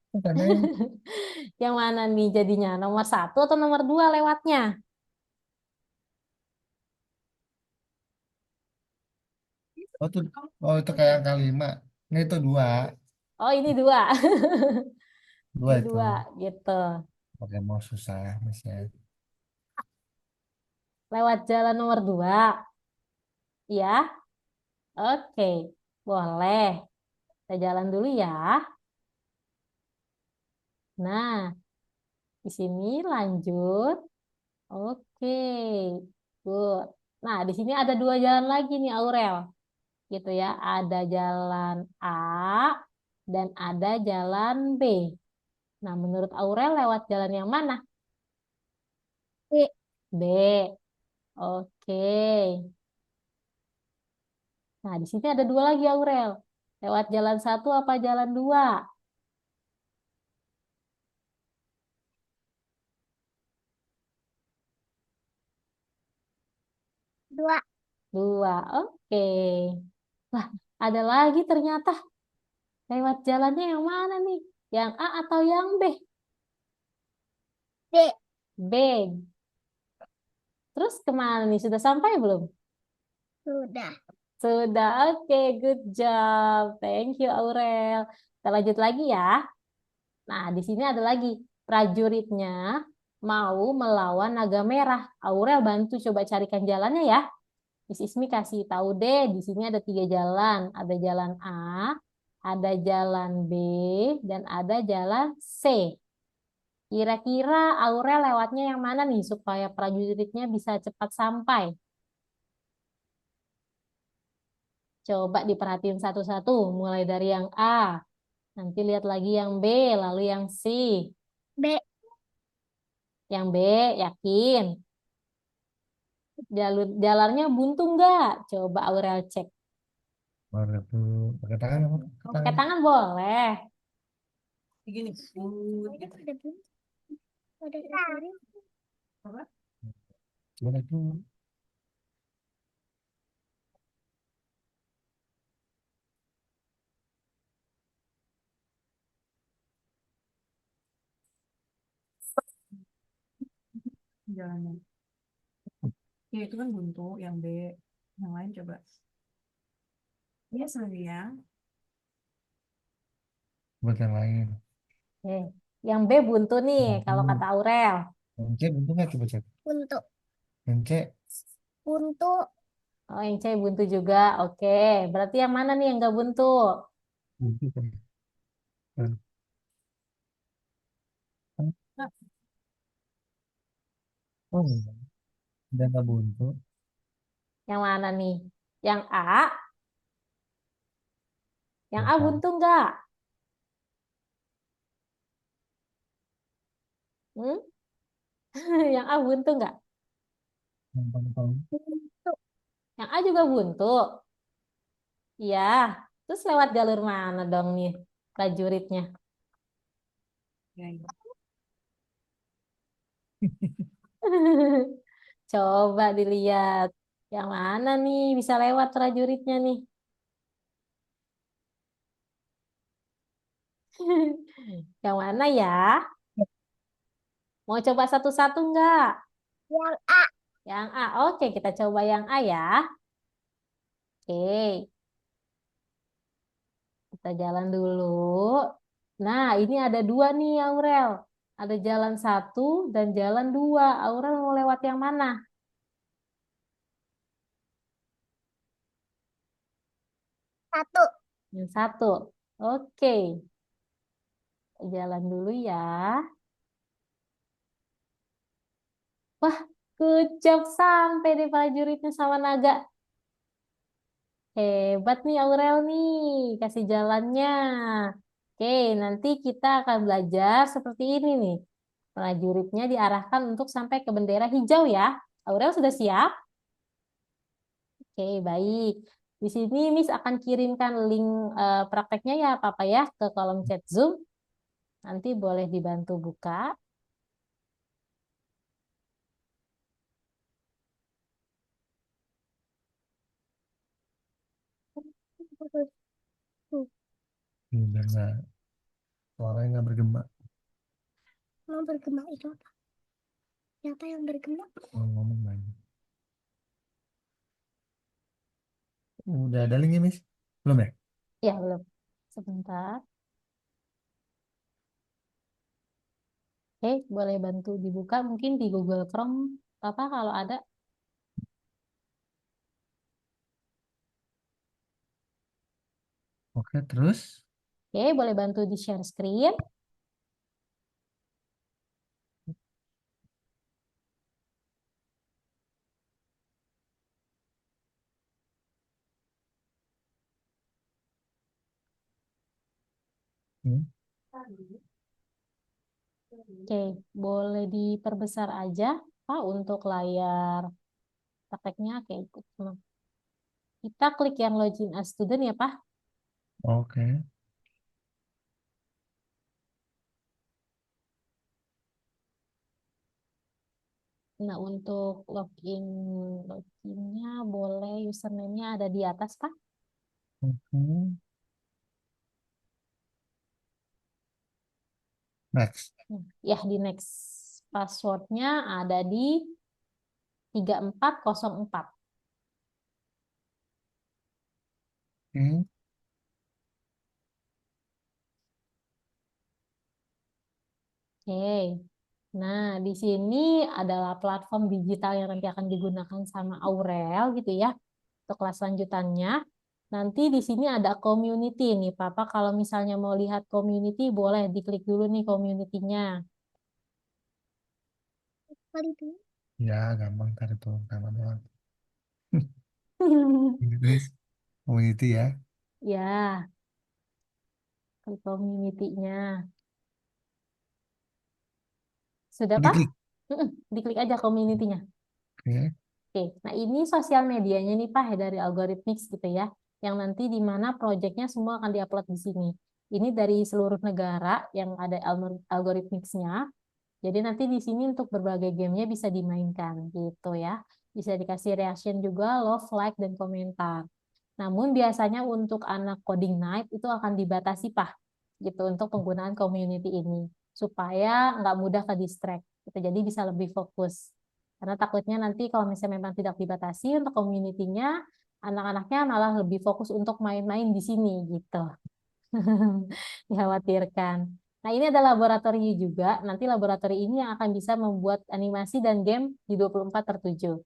Karena Yang mana nih jadinya? Nomor satu atau nomor dua lewatnya? Oh, itu kayak angka 5. Ini itu 2. Oh, ini dua. 2 Ini itu. dua, gitu. Oke, mau susah, Miss ya. Lewat jalan nomor dua, ya. Oke, boleh. Kita jalan dulu ya. Nah, di sini lanjut. Oke, good. Nah, di sini ada dua jalan lagi nih, Aurel. Gitu ya. Ada jalan A dan ada jalan B. Nah, menurut Aurel lewat jalan yang mana? B. B. Oke. Nah, di sini ada dua lagi, Aurel. Lewat jalan satu apa jalan dua? Dua. Dua. Oke. Wah, ada lagi ternyata. Lewat jalannya yang mana nih? Yang A atau yang B? B. B. Terus kemana nih? Sudah sampai belum? Sudah. Sudah. Oke, good job. Thank you, Aurel. Kita lanjut lagi ya. Nah, di sini ada lagi. Prajuritnya mau melawan naga merah. Aurel bantu coba carikan jalannya ya. Miss Ismi kasih tahu deh, di sini ada tiga jalan. Ada jalan A, ada jalan B, dan ada jalan C. Kira-kira Aurel lewatnya yang mana nih supaya prajuritnya bisa cepat sampai? Coba diperhatiin satu-satu, mulai dari yang A, nanti lihat lagi yang B, lalu yang C. B. Yang B, yakin? Jalannya buntu nggak? Coba Aurel cek. Baru itu pakai tangan apa? Pakai Pakai tangan. tangan boleh. Gini, gitu. Ada B. Ada B. Apa? Gimana itu? Jalannya. Ya, itu kan buntu, yang B. Yang lain coba. Iya, sayang. Buat yang lain. Oke. Yang B buntu nih, kalau kata Aurel. Yang C buntu nggak coba cek? Untuk. Yang C Untuk. Oh, yang C buntu juga. Oke, berarti yang mana nih yang nggak buntu? buntu kan? Nah, Oh, enggak. Udah nggak buntu. Yang mana nih? Yang A? Yang A Bukan. buntu nggak? Hmm? Yang A buntu nggak? Yang paling Untuk. Yang A juga buntu. Iya. Terus lewat jalur mana dong nih prajuritnya? ya, ya. Coba dilihat. Yang mana nih bisa lewat prajuritnya nih? Yang mana ya? Mau coba satu-satu nggak? Yang A. Yang A. Oke, kita coba yang A ya. Oke, kita jalan dulu. Nah, ini ada dua nih, Aurel. Ada jalan satu dan jalan dua. Aurel mau lewat yang mana? Satu. Yang satu. Oke, jalan dulu ya. Wah, good job sampai deh prajuritnya sama naga. Hebat nih Aurel nih, kasih jalannya. Oke, nanti kita akan belajar seperti ini nih. Prajuritnya diarahkan untuk sampai ke bendera hijau ya. Aurel sudah siap? Oke, baik. Di sini Miss akan kirimkan link prakteknya ya, Papa ya, ke kolom chat Zoom. Nanti boleh dibantu buka. udah nggak, suaranya nggak bergema. Mau bergema itu apa? Siapa yang bergema? Ngomong banyak. Udah ada linknya, Miss? Belum ya? Ya, belum. Sebentar. Oke, boleh bantu dibuka mungkin di Google Chrome apa kalau ada. Oke, terus? Oke, boleh bantu di share screen. Hmm. Oke, boleh diperbesar aja Pak untuk layar prakteknya. Oke, ikut. Kita klik yang login as student ya Pak. Oke. Nah, untuk loginnya boleh username-nya ada di atas Pak. Oke. Next. Ya, di next. Passwordnya ada di 3404. Oke. Oke. Nah, di sini adalah platform digital yang nanti akan digunakan sama Aurel gitu ya. Untuk kelas lanjutannya. Nanti di sini ada community nih, Papa. Kalau misalnya mau lihat community, boleh diklik dulu nih community-nya. Kali itu. Ya, gampang ntar itu nama doang. Inggris community ya. Ya, klik community-nya. Sudah, Pak? Diklik. Diklik aja community-nya. Oke. Oke, nah ini sosial medianya nih Pak dari Algorithmics gitu ya, yang nanti di mana proyeknya semua akan diupload di sini. Ini dari seluruh negara yang ada Algorithmics-nya. Jadi nanti di sini untuk berbagai gamenya bisa dimainkan gitu ya. Bisa dikasih reaction juga, love, like, dan komentar. Namun biasanya untuk anak coding night itu akan dibatasi Pak, gitu untuk penggunaan community ini supaya nggak mudah ke distract. Gitu. Jadi bisa lebih fokus. Karena takutnya nanti kalau misalnya memang tidak dibatasi untuk community-nya, anak-anaknya malah lebih fokus untuk main-main di sini gitu. Dikhawatirkan. Nah, ini ada laboratori juga. Nanti laboratori ini yang akan bisa membuat animasi dan game di 24/7.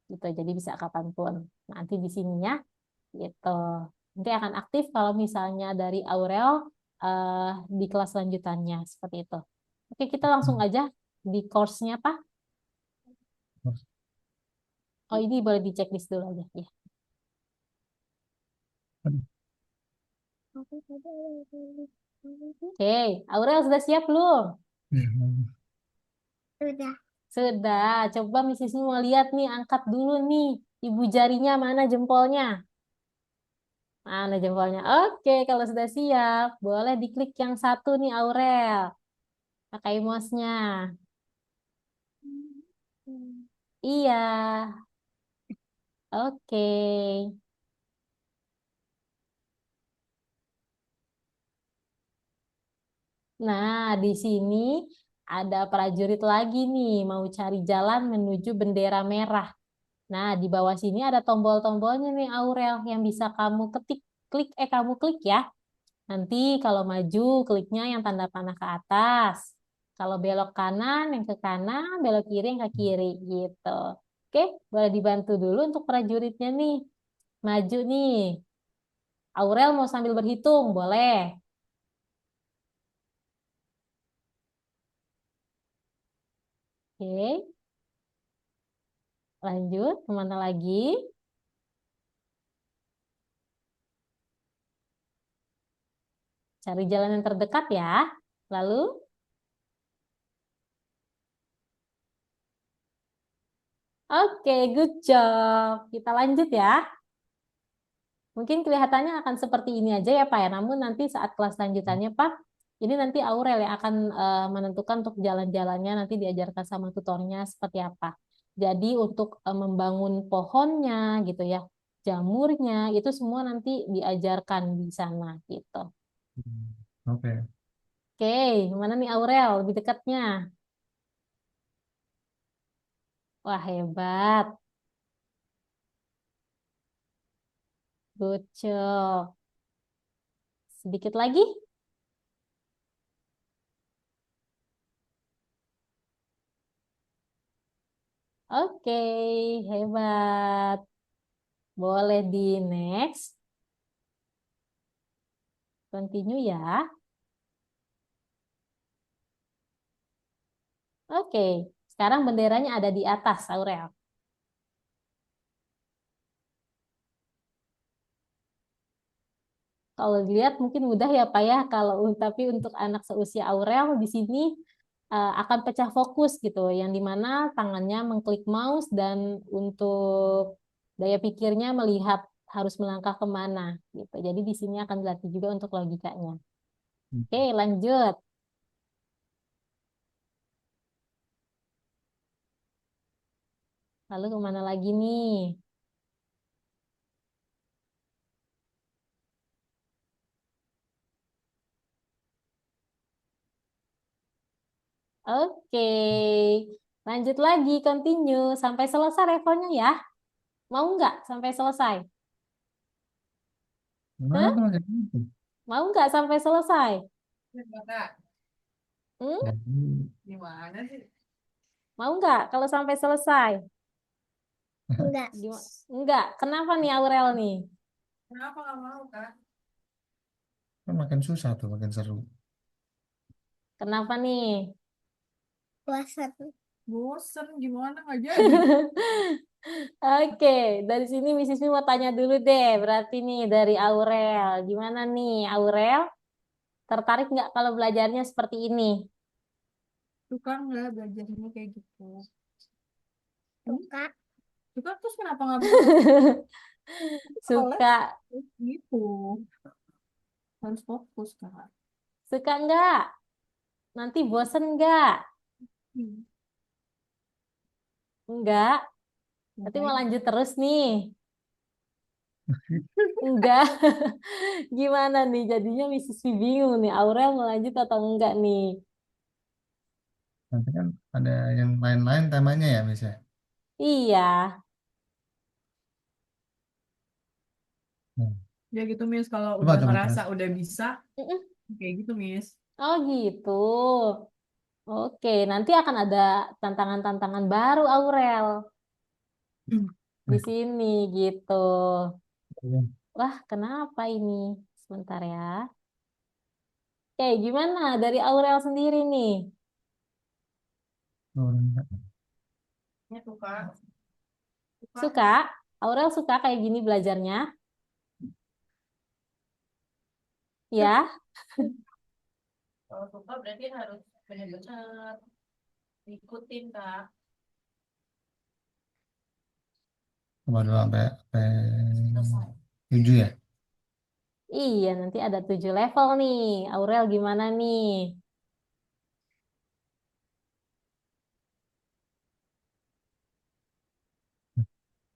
Gitu. Jadi bisa kapanpun. Nanti di sininya gitu. Nanti akan aktif kalau misalnya dari Aurel di kelas lanjutannya seperti itu. Oke, kita langsung aja di course-nya, Pak. Oh, ini boleh di checklist dulu aja ya. Oke, Aurel sudah siap belum? Sudah. Sudah. Coba Mrs. mau lihat nih, angkat dulu nih. Ibu jarinya mana jempolnya? Mana jempolnya? Oke, kalau sudah siap, boleh diklik yang satu nih, Aurel. Pakai mouse-nya. Iya. Oke. Nah, di sini ada prajurit lagi nih, mau cari jalan menuju bendera merah. Nah, di bawah sini ada tombol-tombolnya nih, Aurel, yang bisa kamu kamu klik ya. Nanti kalau maju, kliknya yang tanda panah ke atas. Kalau belok kanan, yang ke kanan, belok kiri, yang ke kiri, gitu. Oke, boleh dibantu dulu untuk prajuritnya nih. Maju nih. Aurel mau sambil berhitung, boleh. Oke, lanjut. Kemana lagi? Cari jalan yang terdekat ya. Lalu, oke, good job. Kita lanjut ya. Mungkin kelihatannya akan seperti ini aja ya Pak ya. Namun nanti saat kelas lanjutannya Pak, ini nanti Aurel yang akan menentukan untuk jalan-jalannya nanti diajarkan sama tutornya seperti apa. Jadi untuk membangun pohonnya gitu ya, jamurnya itu semua nanti diajarkan di sana gitu. Oke. Oke, mana nih Aurel lebih dekatnya? Wah, hebat. Good job. Sedikit lagi. Oke, hebat. Boleh di next. Continue ya. Oke, sekarang benderanya ada di atas, Aurel. Kalau dilihat mungkin mudah ya Pak ya, tapi untuk anak seusia Aurel di sini akan pecah fokus gitu, yang dimana tangannya mengklik mouse dan untuk daya pikirnya melihat harus melangkah kemana gitu. Jadi di sini akan dilatih juga untuk logikanya. Oke, lanjut. Lalu kemana lagi nih? Oke, lanjut lagi, continue sampai selesai levelnya ya. Mau nggak sampai selesai? Gimana Hah? tuh jadi gitu? Mau nggak sampai selesai? Kakak, Hmm? Jadi gimana sih? Mau nggak kalau sampai selesai? Enggak. Enggak. Kenapa nih Aurel nih? Kenapa nggak mau, Kak? kan makin susah tuh, makin seru. Kenapa nih? Bosan. Bosen, gimana nggak jadi? Oke, dari sini Miss Ismi mau tanya dulu deh. Berarti nih dari Aurel. Gimana nih Aurel? Tertarik nggak kalau belajarnya seperti ini? Suka nggak belajarnya kayak gitu? Suka. Suka terus kenapa nggak mau? Kalau les Suka. gitu. Harus fokus, Kak. Suka nggak? Nanti bosen nggak? Hmm. Enggak. Nanti mau Makanya lanjut terus nih. Enggak. Gimana nih? Jadinya Miss Ismi bingung nih. Aurel mau lanjut atau enggak nih? Nanti kan ada yang lain-lain temanya ya, Miss ya. Iya. Hmm. ya gitu, Miss. Kalau Coba udah coba ngerasa terus. udah bisa, Mm-mm. kayak gitu, Miss. Oh gitu. Oke, nanti akan ada tantangan-tantangan baru Aurel di Nah, sini gitu. iya. Wah, kenapa ini? Sebentar ya. Oke, gimana dari Aurel sendiri nih? Oh, enggak. Ya tuh, Kak. Suka. Suka? Aurel suka kayak gini belajarnya? Ya? Kalau suka berarti harus benar-benar ikutin, Kak. Coba dulu sampai 7 ya. Iya, nanti ada 7 level nih. Aurel gimana nih?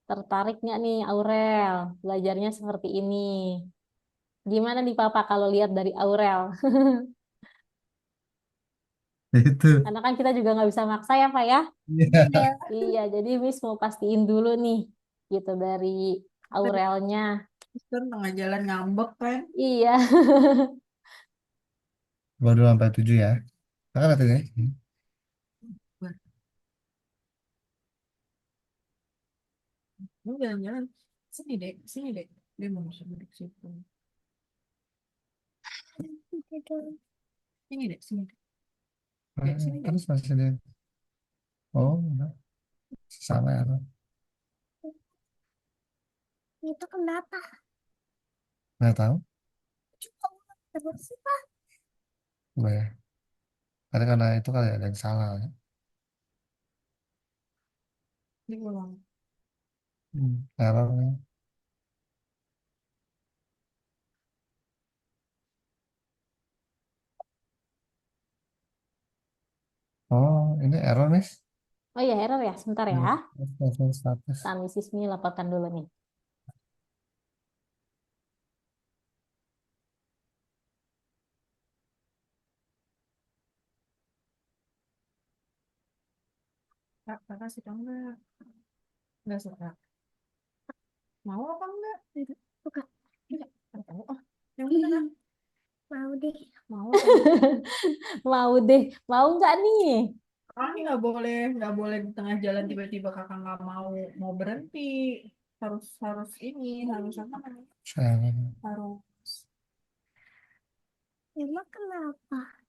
Tertarik nggak nih Aurel? Belajarnya seperti ini. Gimana nih Papa kalau lihat dari Aurel? Itu. Karena kan kita juga nggak bisa maksa ya Pak ya. Iya. Iya. Iya, jadi Miss mau pastiin dulu nih, gitu dari Tadi Aurelnya. kan tengah jalan ngambek kan. Iya, Coba dulu sampai 7 ya. Kakak lihat ini. Wah, lu jalan-jalan. Sini dek, sini dek. Dia mau masuk duduk situ. Tidur. Sini dek, sini dek. Dek, sini dek. Terus masih ada. Oh, enggak. Sama ya. Bang. Itu kenapa? Nggak tahu. Terus sih, Pak. Coba ya. Karena itu kali ada yang salah ya. Diulang. Error. Oh, ini error, Miss. oh iya error ya, sebentar ya. Level status. Kami Sismi laporkan dulu nih. Kak, kakak suka enggak? Enggak suka. Mau apa enggak? Bukan. Bisa. Ada kamu. Oh, yang bener. Mau deh. Mau kan? Mau deh, mau nggak nih? Ini nggak boleh di tengah jalan tiba-tiba kakak nggak mau berhenti. Harus harus ini, harus apa namanya? Sayang. Harus Emang kenapa?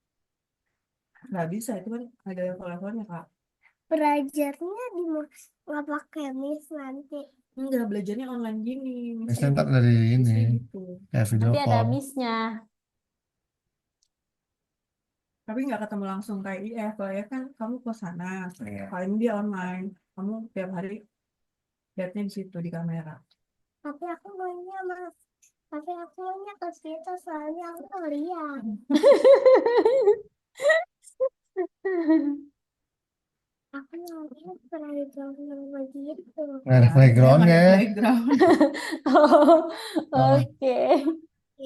nggak bisa itu kan ada level-levelnya kak. Belajarnya di nggak pakai Miss nanti. Enggak belajarnya online gini, Biasanya misalnya ntar dari ini misalnya gitu. kayak video Nanti ada call. miss-nya. Tapi nggak ketemu langsung kayak IF. Kalau IF kan kamu ke sana. Iya. Kalau ini dia online. Kamu tiap hari lihatnya di situ di kamera. Tapi aku maunya Mas. Tapi aku maunya ke situ soalnya aku mau lihat. Aku maunya playground yang begitu. Nggak ada Nggak playgroundnya. ada playground. Oh, Kalau oke.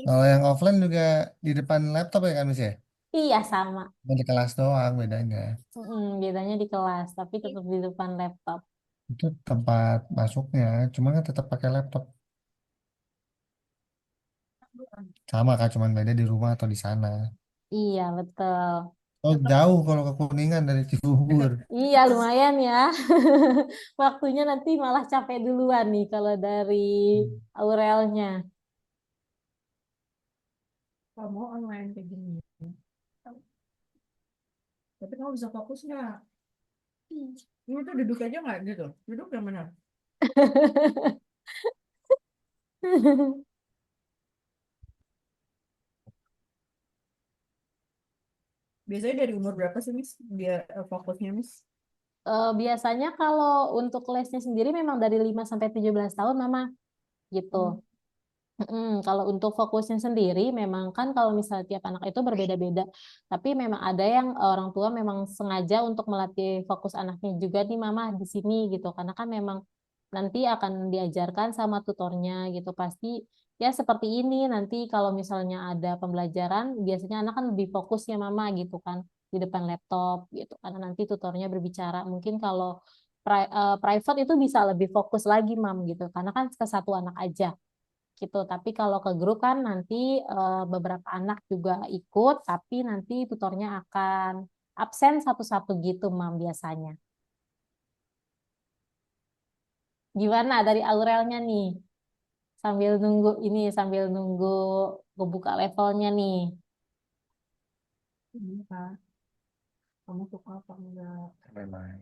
kalau yang offline juga di depan laptop ya kan Miss ya? Iya, sama. Cuma di kelas doang bedanya. Bedanya di kelas, tapi tetap di depan laptop. Itu tempat masuknya, cuma kan tetap pakai laptop. Sama kan, cuman beda di rumah atau di sana. Iya, betul. Oh jauh kalau ke Kuningan dari Cibubur. Iya, lumayan ya. Waktunya nanti malah capek duluan nih kalau dari Aurelnya. Kamu online kayak gini. Tapi kamu bisa fokus nggak? Ini tuh duduk aja nggak gitu. Duduk yang benar. Biasanya dari umur berapa sih, Miss? Biar fokusnya, Miss? Biasanya kalau untuk lesnya sendiri memang dari 5 sampai 17 tahun, Mama, gitu. Hmm. Kalau untuk fokusnya sendiri, memang kan kalau misalnya tiap anak itu berbeda-beda, tapi memang ada yang orang tua memang sengaja untuk melatih fokus anaknya juga nih Mama di sini gitu, karena kan memang nanti akan diajarkan sama tutornya gitu, pasti ya seperti ini nanti kalau misalnya ada pembelajaran, biasanya anak kan lebih fokus ya Mama gitu kan di depan laptop gitu, karena nanti tutornya berbicara, mungkin kalau private itu bisa lebih fokus lagi Mam gitu, karena kan ke satu anak aja gitu. Tapi kalau ke grup kan nanti beberapa anak juga ikut, tapi nanti tutornya akan absen satu-satu gitu, Mam, biasanya. Gimana dari Aurelnya nih? Sambil nunggu buka levelnya nih. Ini, Kak. Kamu suka apa enggak? Memang.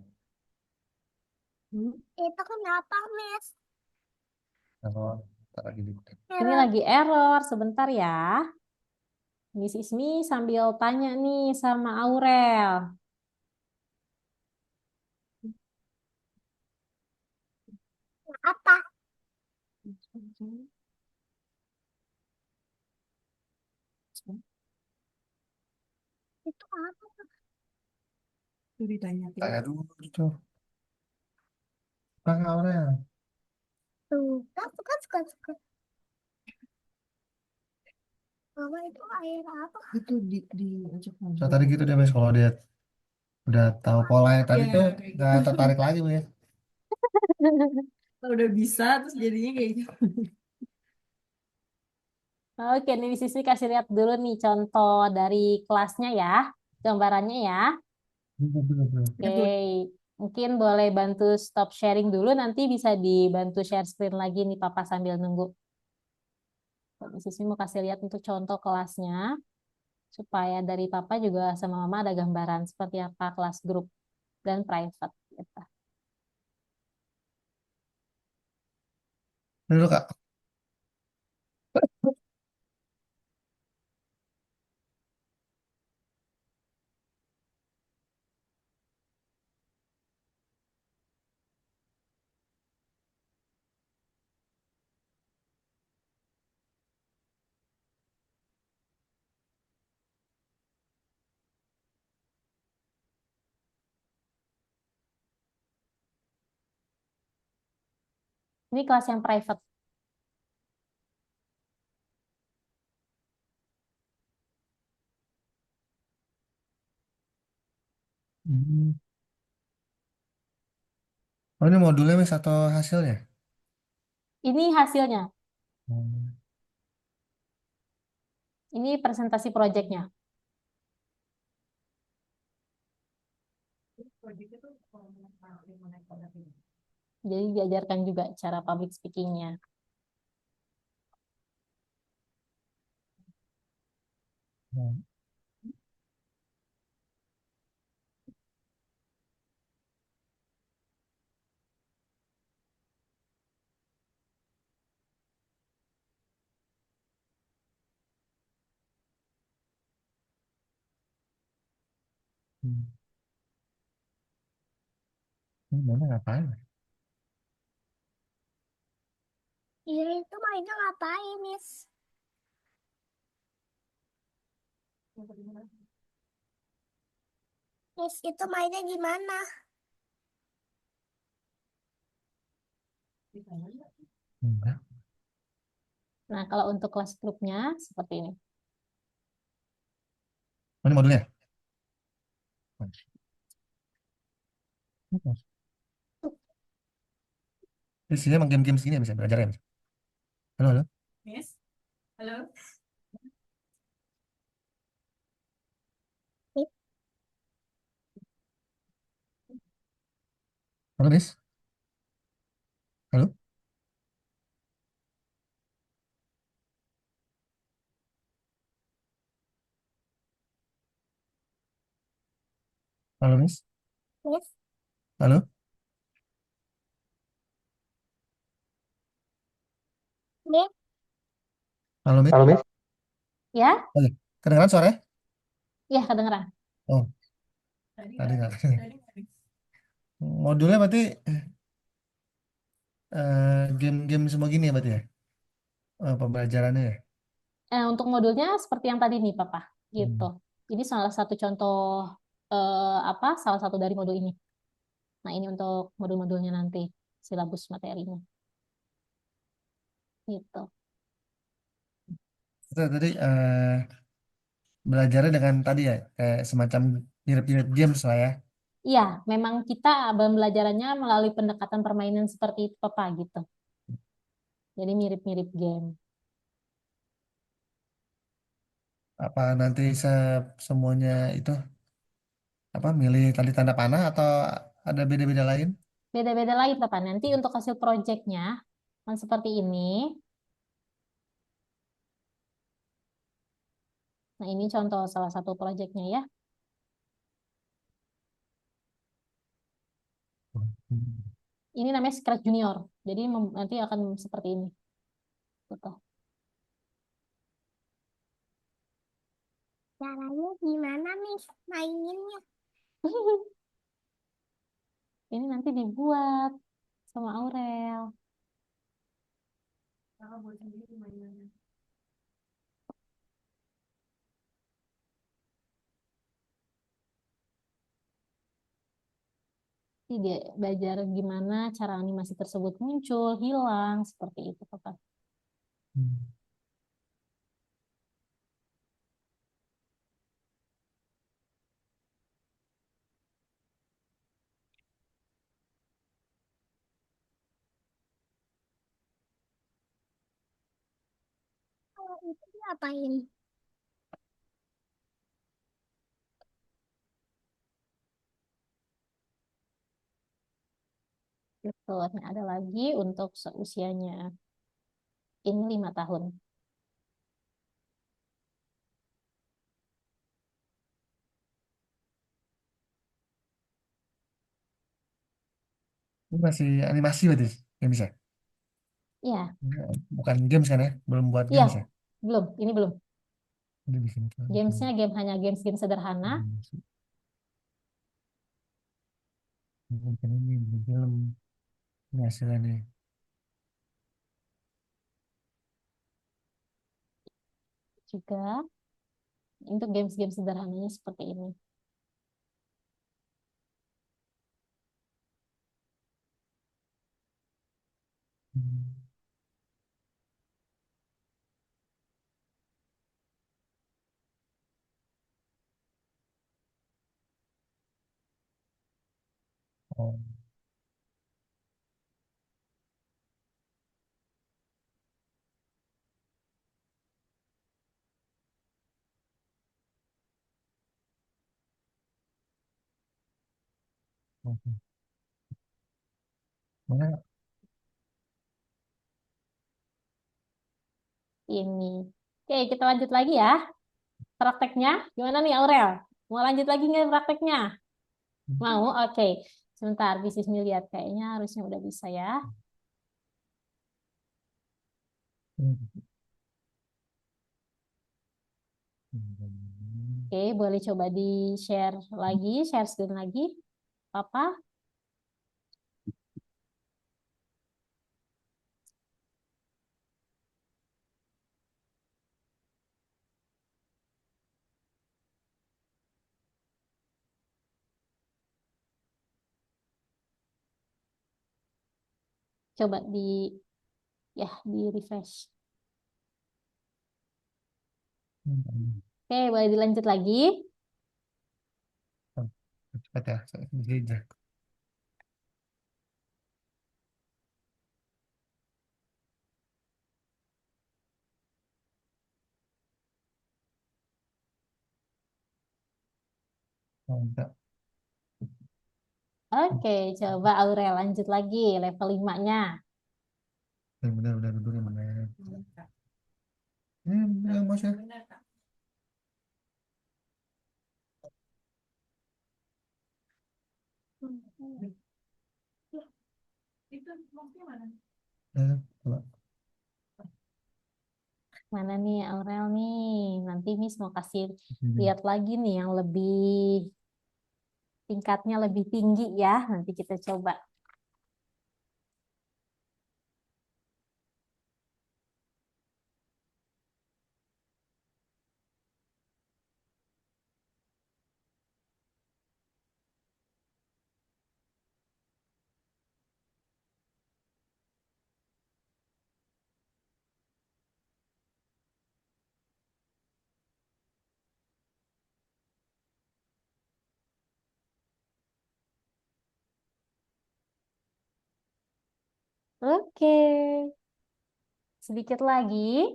Hmm? Itu kenapa Miss? Kalau tak lagi di Ini Error. lagi error, sebentar ya. Miss Ismi sambil tanya nih sama Aurel. Apa? Itu apa Itu ditanya tuh. tanya dulu tuh. Bang Aurel. tuh? Kan suka suka suka. Mama itu air apa? Itu di ajak So ngobrol. tadi gitu deh Miss, kalau dia udah tahu polanya tadi Iya, tuh kayak nggak gitu. tertarik lagi Miss. Kalau udah bisa, terus jadinya kayak gitu. Oke, nih Siswi kasih lihat dulu nih contoh dari kelasnya ya, gambarannya ya. Oke, Itu. mungkin boleh bantu stop sharing dulu, nanti bisa dibantu share screen lagi nih Papa sambil nunggu. Siswi mau kasih lihat untuk contoh kelasnya, supaya dari Papa juga sama Mama ada gambaran seperti apa kelas grup dan private. Gitu. Ini dulu Kak. Ini kelas yang private. Hmm. Oh ini modulnya Miss atau hasilnya? Ini hasilnya. Hmm. Ini presentasi proyeknya. Jadi diajarkan juga cara public speaking-nya. Hmm. Hmm. Ini mana ngapain? Iya itu mainnya ngapain, Miss? Miss itu mainnya gimana? Enggak. Nah, kalau untuk kelas grupnya seperti ini. Oh, ini modulnya. Isinya emang game-game segini ya bisa belajar ya, Mas? Halo, halo. Miss, halo. Halo, Miss. Halo. Halo, Miss. Miss, Halo. Miss, Halo, Miss. Halo, Miss. Ya, Oh, iya. Kedengeran suaranya? ya kedengeran. Oh, Tadi tadi nggak, nggak. tadi nggak, Miss. Modulnya berarti game-game semua gini ya berarti ya? Pembelajarannya ya? Untuk modulnya seperti yang tadi nih, Papa. Gitu. Hmm. Ini salah satu contoh apa? Salah satu dari modul ini. Nah, ini untuk modul-modulnya nanti, silabus materinya. Gitu. Itu tadi belajarnya dengan tadi ya, kayak semacam mirip-mirip games lah ya. Iya, memang kita pembelajarannya melalui pendekatan permainan seperti itu, Papa, gitu. Jadi mirip-mirip game. Apa nanti semuanya itu apa milih tali tanda panah atau ada beda-beda lain? Beda-beda lain, Papa. Nanti untuk hasil proyeknya, kan seperti ini. Nah, ini contoh salah satu proyeknya ya. Ini namanya Scratch Junior. Jadi nanti akan seperti ini. Betul. caranya gimana, Miss? Maininnya? Ini nanti dibuat sama Aurel. Kakak buat sendiri mainannya. Jadi dia belajar gimana cara animasi tersebut muncul, hilang, seperti itu, Papa. Hmm. Kalau itu diapain? Gitu. Nah, ada lagi untuk seusianya. Ini 5 tahun. Ini masih animasi berarti yang bisa. Iya, Bukan games kan ya? Belum buat iya, games ya? belum. Ini belum. Ini bikin Gamesnya game hanya games-game sederhana. bikin ini bikin film ini hasilnya. Juga untuk games-games sederhananya seperti ini. Hmm. Oh. Oke. Mana? Ini. Oke, kita lanjut lagi ya. Prakteknya gimana nih Aurel? Mau lanjut lagi nggak prakteknya? Mau? Oke. Sebentar, Bisismi lihat. Kayaknya harusnya udah bisa ya. Oke, boleh coba di-share lagi, share screen lagi. Apa? Coba di refresh. Oke, boleh dilanjut lagi. Cepat ya, saya bisa aja. Oh, enggak. Oke, coba Aurel lanjut lagi level 5-nya. Benar, duduk yang mana? Ini yang mas ya. Benar, Kak. Itu maksudnya mana? Coba. Mana nih Aurel nih? Nanti Miss mau kasih Sini. lihat lagi nih yang lebih tingkatnya lebih tinggi ya. Nanti kita coba. Oke, sedikit lagi.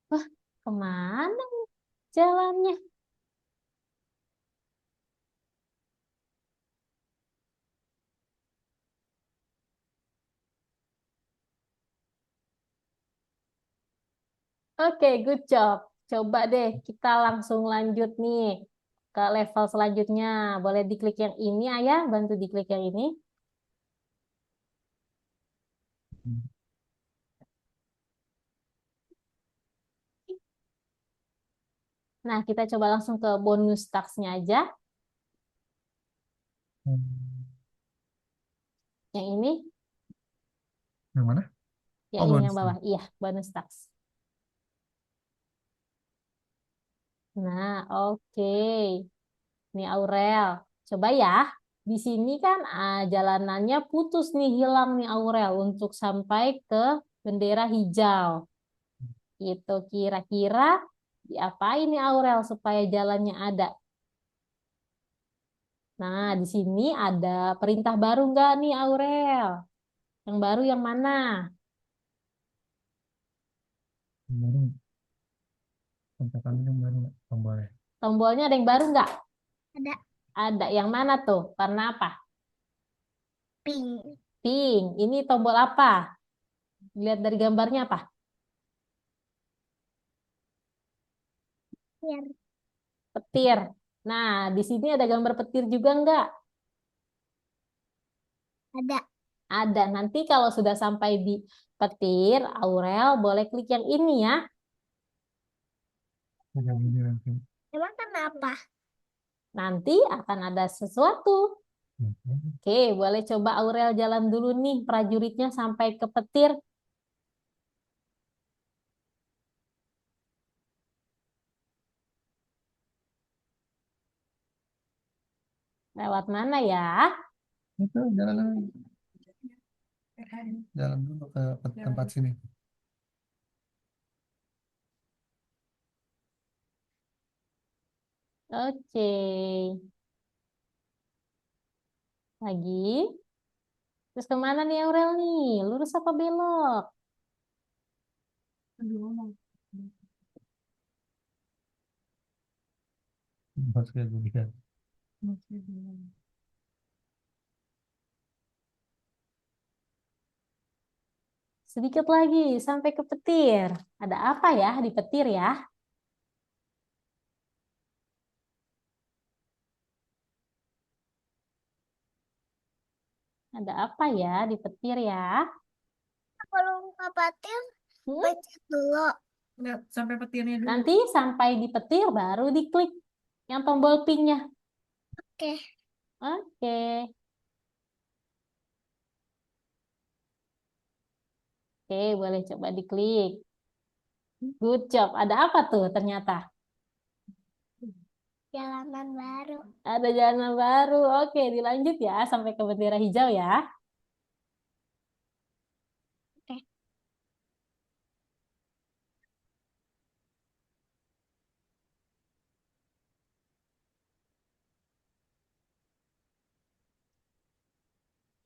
Wah, kemana jalannya? Oke, good job. Coba deh kita langsung lanjut nih ke level selanjutnya. Boleh diklik yang ini, Ayah. Bantu diklik yang ini. Nah, kita coba langsung ke bonus task-nya aja. Yang ini, Yang mana? yang Oh, ini bonus. yang bawah. Iya, bonus task. Nah, oke. Nih Aurel. Coba ya. Di sini kan jalanannya putus nih, hilang nih Aurel untuk sampai ke bendera hijau. Itu kira-kira diapain nih Aurel supaya jalannya ada? Nah, di sini ada perintah baru nggak nih Aurel? Yang baru yang mana? Yang baru. Kontakan yang baru nggak? Tombolnya. Tombolnya ada yang baru nggak? Ada Ada. Yang mana tuh? Warna apa? pink. Pink. Ini tombol apa? Lihat dari gambarnya apa? Biar Petir. Nah, di sini ada gambar petir juga nggak? ada Ada. Nanti kalau sudah sampai di petir, Aurel boleh klik yang ini ya. Yang ini nanti. emang kenapa? Nanti akan ada sesuatu. Oke, boleh coba Aurel jalan dulu nih prajuritnya sampai ke petir. Lewat mana ya? Itu jalan dulu ke tempat sini. Oke. Lagi. Terus kemana nih Aurel nih? Lurus apa belok? Tempat kayak gini kan. Sedikit lagi sampai ke petir. Ada apa ya di petir ya? Ada apa ya di petir ya? Kalau nggak patil, Hmm? pencet dulu. Lihat sampai petirnya dulu. Nanti sampai di petir baru diklik yang tombol pink-nya. Oke. Oke. Oke, boleh coba diklik. Good job. Ada apa tuh ternyata? Jalanan baru. Ada jalan baru. Oke, dilanjut ya sampai ke bendera hijau ya. Oke.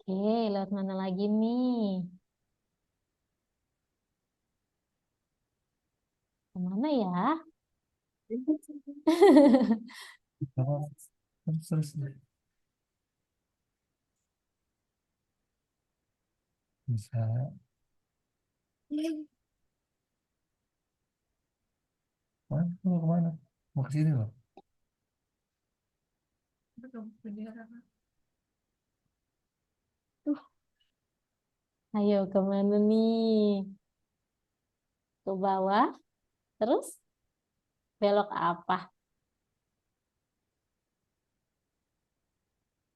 Oke, lewat mana lagi nih? Kemana ya? Oh, terus bisa. Mana? Mau kemana? Mau ke sini loh. Betul, bendera. Ayo, kemana nih? Ke bawah, terus belok apa?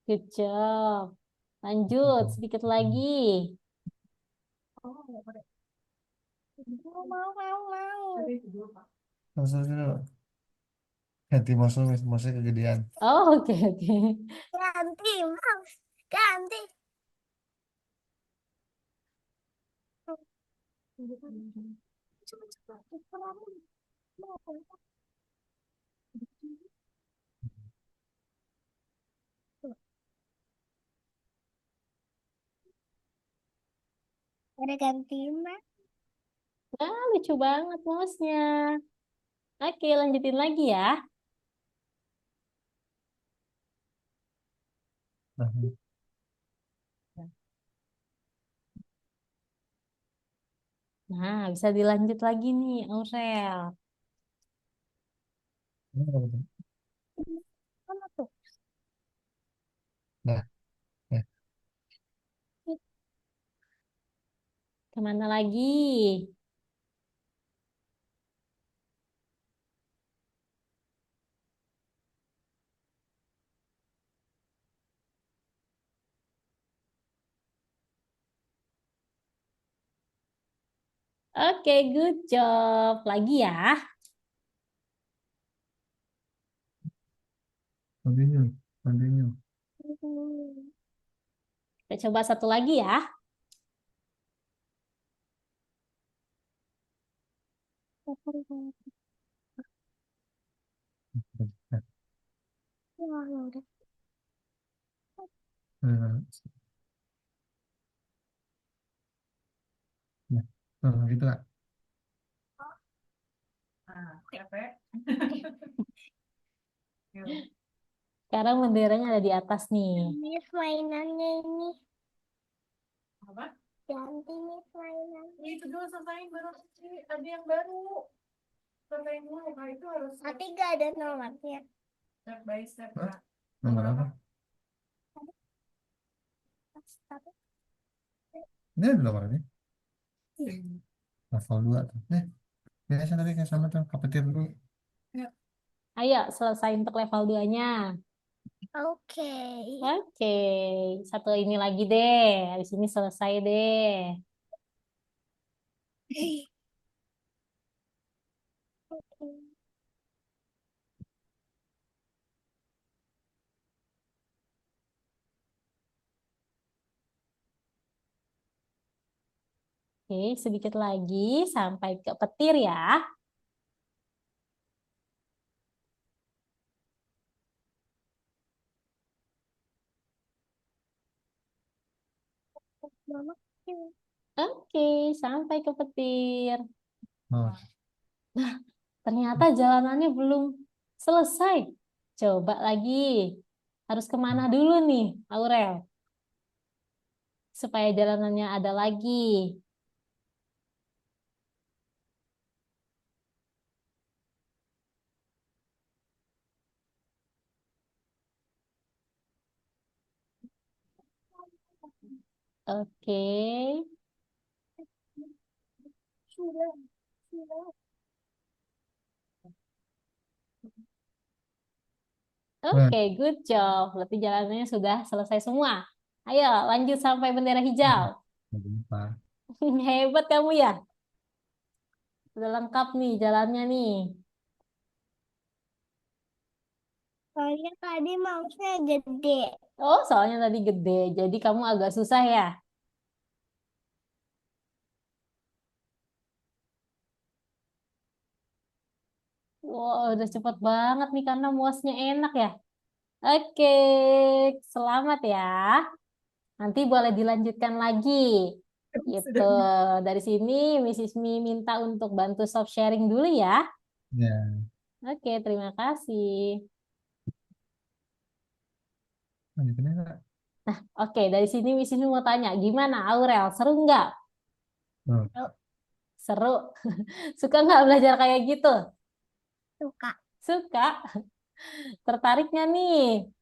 Good job. Lanjut, sedikit lagi. Oh, nggak pakai. Mau. Tadi itu dulu, Pak. Terus dulu. Ganti mouse kegedean. Oh, oke, oke. Ganti, mouse. Ganti. Ada ganti, Mas. Nah, lucu banget mouse-nya. Oke, lanjutin lagi ya. Nah, Nah, bisa dilanjut lagi nih, Aurel. ini apa tuh? Mana tuh? Nah, eh, Kemana lagi? Oke, good job. Lagi ya. continue, continue. Kita coba satu lagi ya. Nah, Wah, udah. nah, nah, gitu Kak. Nah, capek. Yuk. Sekarang benderanya ada di atas nih. Ini mainannya ini. Apa? Ganti nih mainannya. Itu dulu selesaiin baru nanti ada yang baru. Selesaiin dulu, Kak. Itu harus Tapi gak ada nomornya. step by step, Hah? Kak. Nomor apa? Tapi Ini ada nomornya. Level 2 tuh. Biasa tadi kayak sama tuh, kepetir dulu. Ayo, selesai untuk level 2-nya. oke. Oke, satu ini lagi deh. Habis ini selesai deh. Oke. Oke, sedikit lagi sampai ke petir ya. Mama. Oke, sampai ke petir. Oh, Ternyata jalanannya belum selesai. Coba lagi. Harus kemana dulu nih, Aurel? Supaya jalanannya ada lagi. Oke. Sudah, sudah. Nah, Oke, good job. Berarti jalanannya sudah selesai semua. Ayo, lanjut sampai bendera hijau. nggak lupa. Hebat kamu ya. Sudah lengkap nih jalannya nih. Soalnya tadi mouse-nya gede. Oh, soalnya tadi gede, jadi kamu agak susah ya. Wow, udah cepet banget nih karena muasnya enak ya. Oke, selamat ya. Nanti boleh dilanjutkan lagi. Gitu. Sudah. Dari sini, Mrs. Mi minta untuk bantu stop sharing dulu ya. Ya, Oke, terima kasih. lanjutin aja. Oke, dari sini Mrs. Mi mau tanya, gimana Aurel? Seru nggak? Tuh. Seru. Suka nggak belajar kayak gitu? Suka. Suka. Tertariknya nih, Gimana?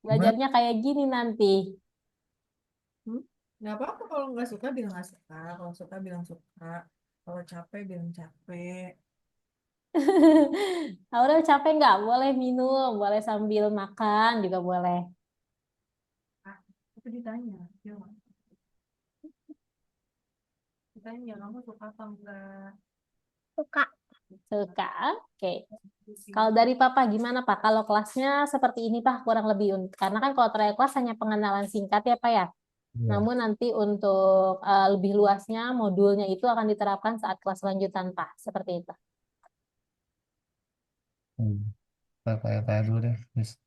belajarnya kayak gini nanti. Nggak apa-apa kalau nggak suka bilang nggak suka. Kalau suka bilang suka. Kalau capek bilang capek. Aurel capek nggak? Boleh minum, boleh sambil makan juga boleh. Ah, itu ditanya. Jawab. Ditanya kamu suka apa enggak? Suka. Suka. Oke. Kalau dari Papa gimana Pak? Kalau kelasnya seperti ini Pak, kurang lebih. Karena kan kalau trial kelas hanya pengenalan singkat ya Pak ya. Ya. Namun nanti untuk lebih luasnya modulnya itu akan diterapkan saat kelas lanjutan Pak. Seperti itu. Hmm. Tanya-tanya dulu deh, Miss.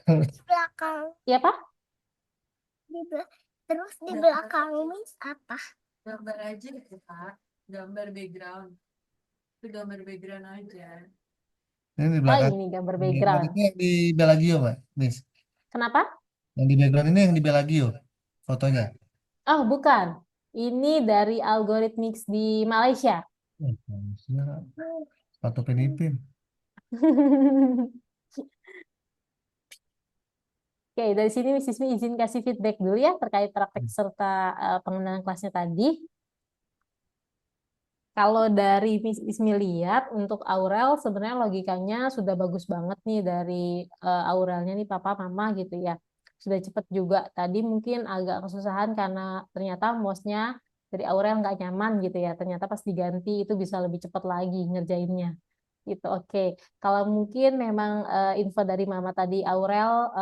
Di belakang. Ya Pak? Terus di belakang Miss apa? Gambar aja gitu, Kak. Gambar background. Itu gambar background aja. Ini di Oh belakang. ini gambar Di background background. itu yang di Bellagio, Pak, Miss. Kenapa? Yang di background ini yang di Bellagio fotonya. Oh bukan. Ini dari Algorithmics di Malaysia. Manusia, sepatu penipin. Oke, dari sini Miss Ismi izin kasih feedback dulu ya terkait praktek serta pengenalan kelasnya tadi. Kalau dari Miss Ismi lihat untuk Aurel sebenarnya logikanya sudah bagus banget nih dari Aurelnya nih papa mama gitu ya. Sudah cepet juga. Tadi mungkin agak kesusahan karena ternyata mouse-nya dari Aurel nggak nyaman gitu ya. Ternyata pas diganti itu bisa lebih cepat lagi ngerjainnya. Gitu, oke. Kalau mungkin memang info dari Mama tadi Aurel,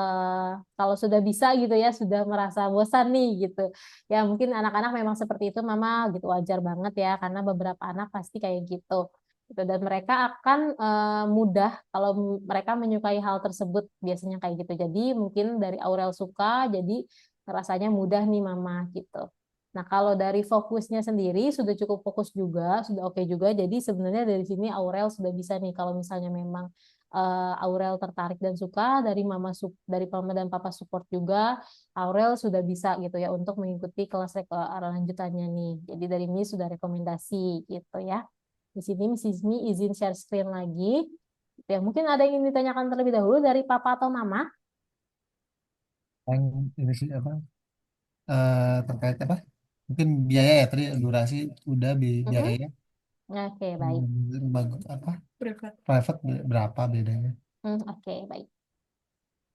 kalau sudah bisa gitu ya, sudah merasa bosan nih gitu. Ya mungkin anak-anak memang seperti itu Mama gitu wajar banget ya, karena beberapa anak pasti kayak gitu. Gitu. Dan mereka akan mudah kalau mereka menyukai hal tersebut biasanya kayak gitu. Jadi mungkin dari Aurel suka, jadi rasanya mudah nih Mama gitu. Nah, kalau dari fokusnya sendiri sudah cukup fokus juga, sudah oke juga. Jadi sebenarnya dari sini Aurel sudah bisa nih kalau misalnya memang Aurel tertarik dan suka dari Mama dan Papa support juga, Aurel sudah bisa gitu ya untuk mengikuti kelas lanjutannya nih. Jadi dari ini sudah rekomendasi gitu ya. Di sini Mrs. Mi izin share screen lagi. Ya, mungkin ada yang ingin ditanyakan terlebih dahulu dari Papa atau Mama? Yang ini sih apa? Terkait apa? Mungkin biaya ya tadi durasi udah Mm-mm. biaya. Oke, baik. Bagus apa? Privat. Private berapa bedanya? Oke, baik.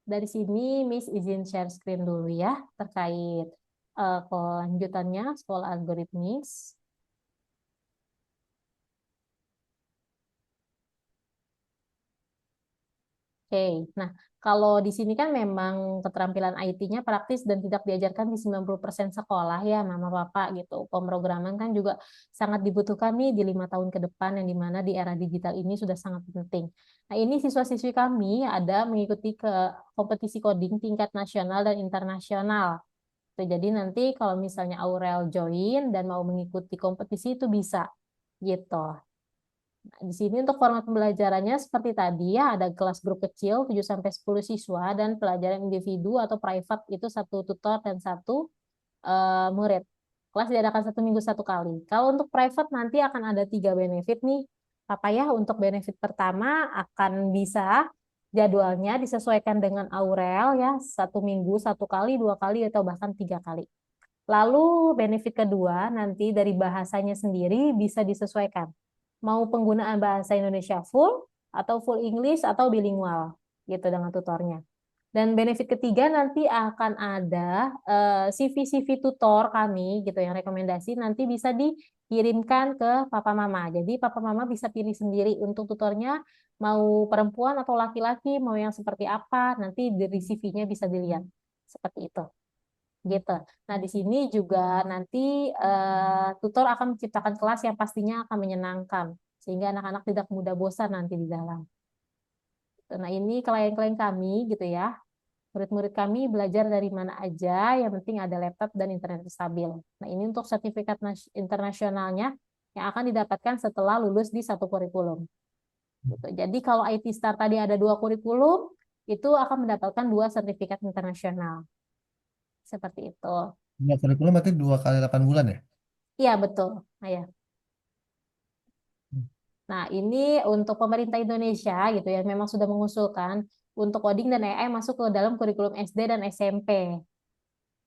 Dari sini Miss izin share screen dulu ya terkait kelanjutannya sekolah algoritmik. Oke, nah kalau di sini kan memang keterampilan IT-nya praktis dan tidak diajarkan di 90% sekolah ya Mama Papa gitu. Pemrograman kan juga sangat dibutuhkan nih di 5 tahun ke depan yang dimana di era digital ini sudah sangat penting. Nah ini siswa-siswi kami ada mengikuti ke kompetisi coding tingkat nasional dan internasional. Jadi nanti kalau misalnya Aurel join dan mau mengikuti kompetisi itu bisa gitu. Nah, di sini untuk format pembelajarannya seperti tadi ya, ada kelas grup kecil 7 sampai 10 siswa dan pelajaran individu atau private itu satu tutor dan satu murid. Kelas diadakan 1 minggu 1 kali. Kalau untuk private nanti akan ada 3 benefit nih. Apa ya? Untuk benefit pertama akan bisa Jadwalnya disesuaikan dengan Aurel ya, 1 minggu 1 kali, 2 kali, atau bahkan 3 kali. Lalu benefit kedua nanti dari bahasanya sendiri bisa disesuaikan. Mau penggunaan bahasa Indonesia full atau full English atau bilingual gitu dengan tutornya. Dan benefit ketiga nanti akan ada CV-CV tutor kami gitu yang rekomendasi nanti bisa dikirimkan ke papa mama. Jadi papa mama bisa pilih sendiri untuk tutornya mau perempuan atau laki-laki, mau yang seperti apa, nanti dari CV-nya bisa dilihat. Seperti itu. Gitu. Nah, di sini juga nanti tutor akan menciptakan kelas yang pastinya akan menyenangkan sehingga anak-anak tidak mudah bosan nanti di dalam. Nah, ini klien-klien kami gitu ya. Murid-murid kami belajar dari mana aja, yang penting ada laptop dan internet stabil. Nah, ini untuk sertifikat internasionalnya yang akan didapatkan setelah lulus di satu kurikulum. Gitu. Jadi kalau IT Star tadi ada 2 kurikulum, itu akan mendapatkan 2 sertifikat internasional. Seperti itu. Ya, kurikulum berarti 2 kali 8 bulan ya? Iya, betul. Nah, ya. Nah, ini untuk pemerintah Indonesia gitu ya, memang sudah mengusulkan untuk coding dan AI masuk ke dalam kurikulum SD dan SMP.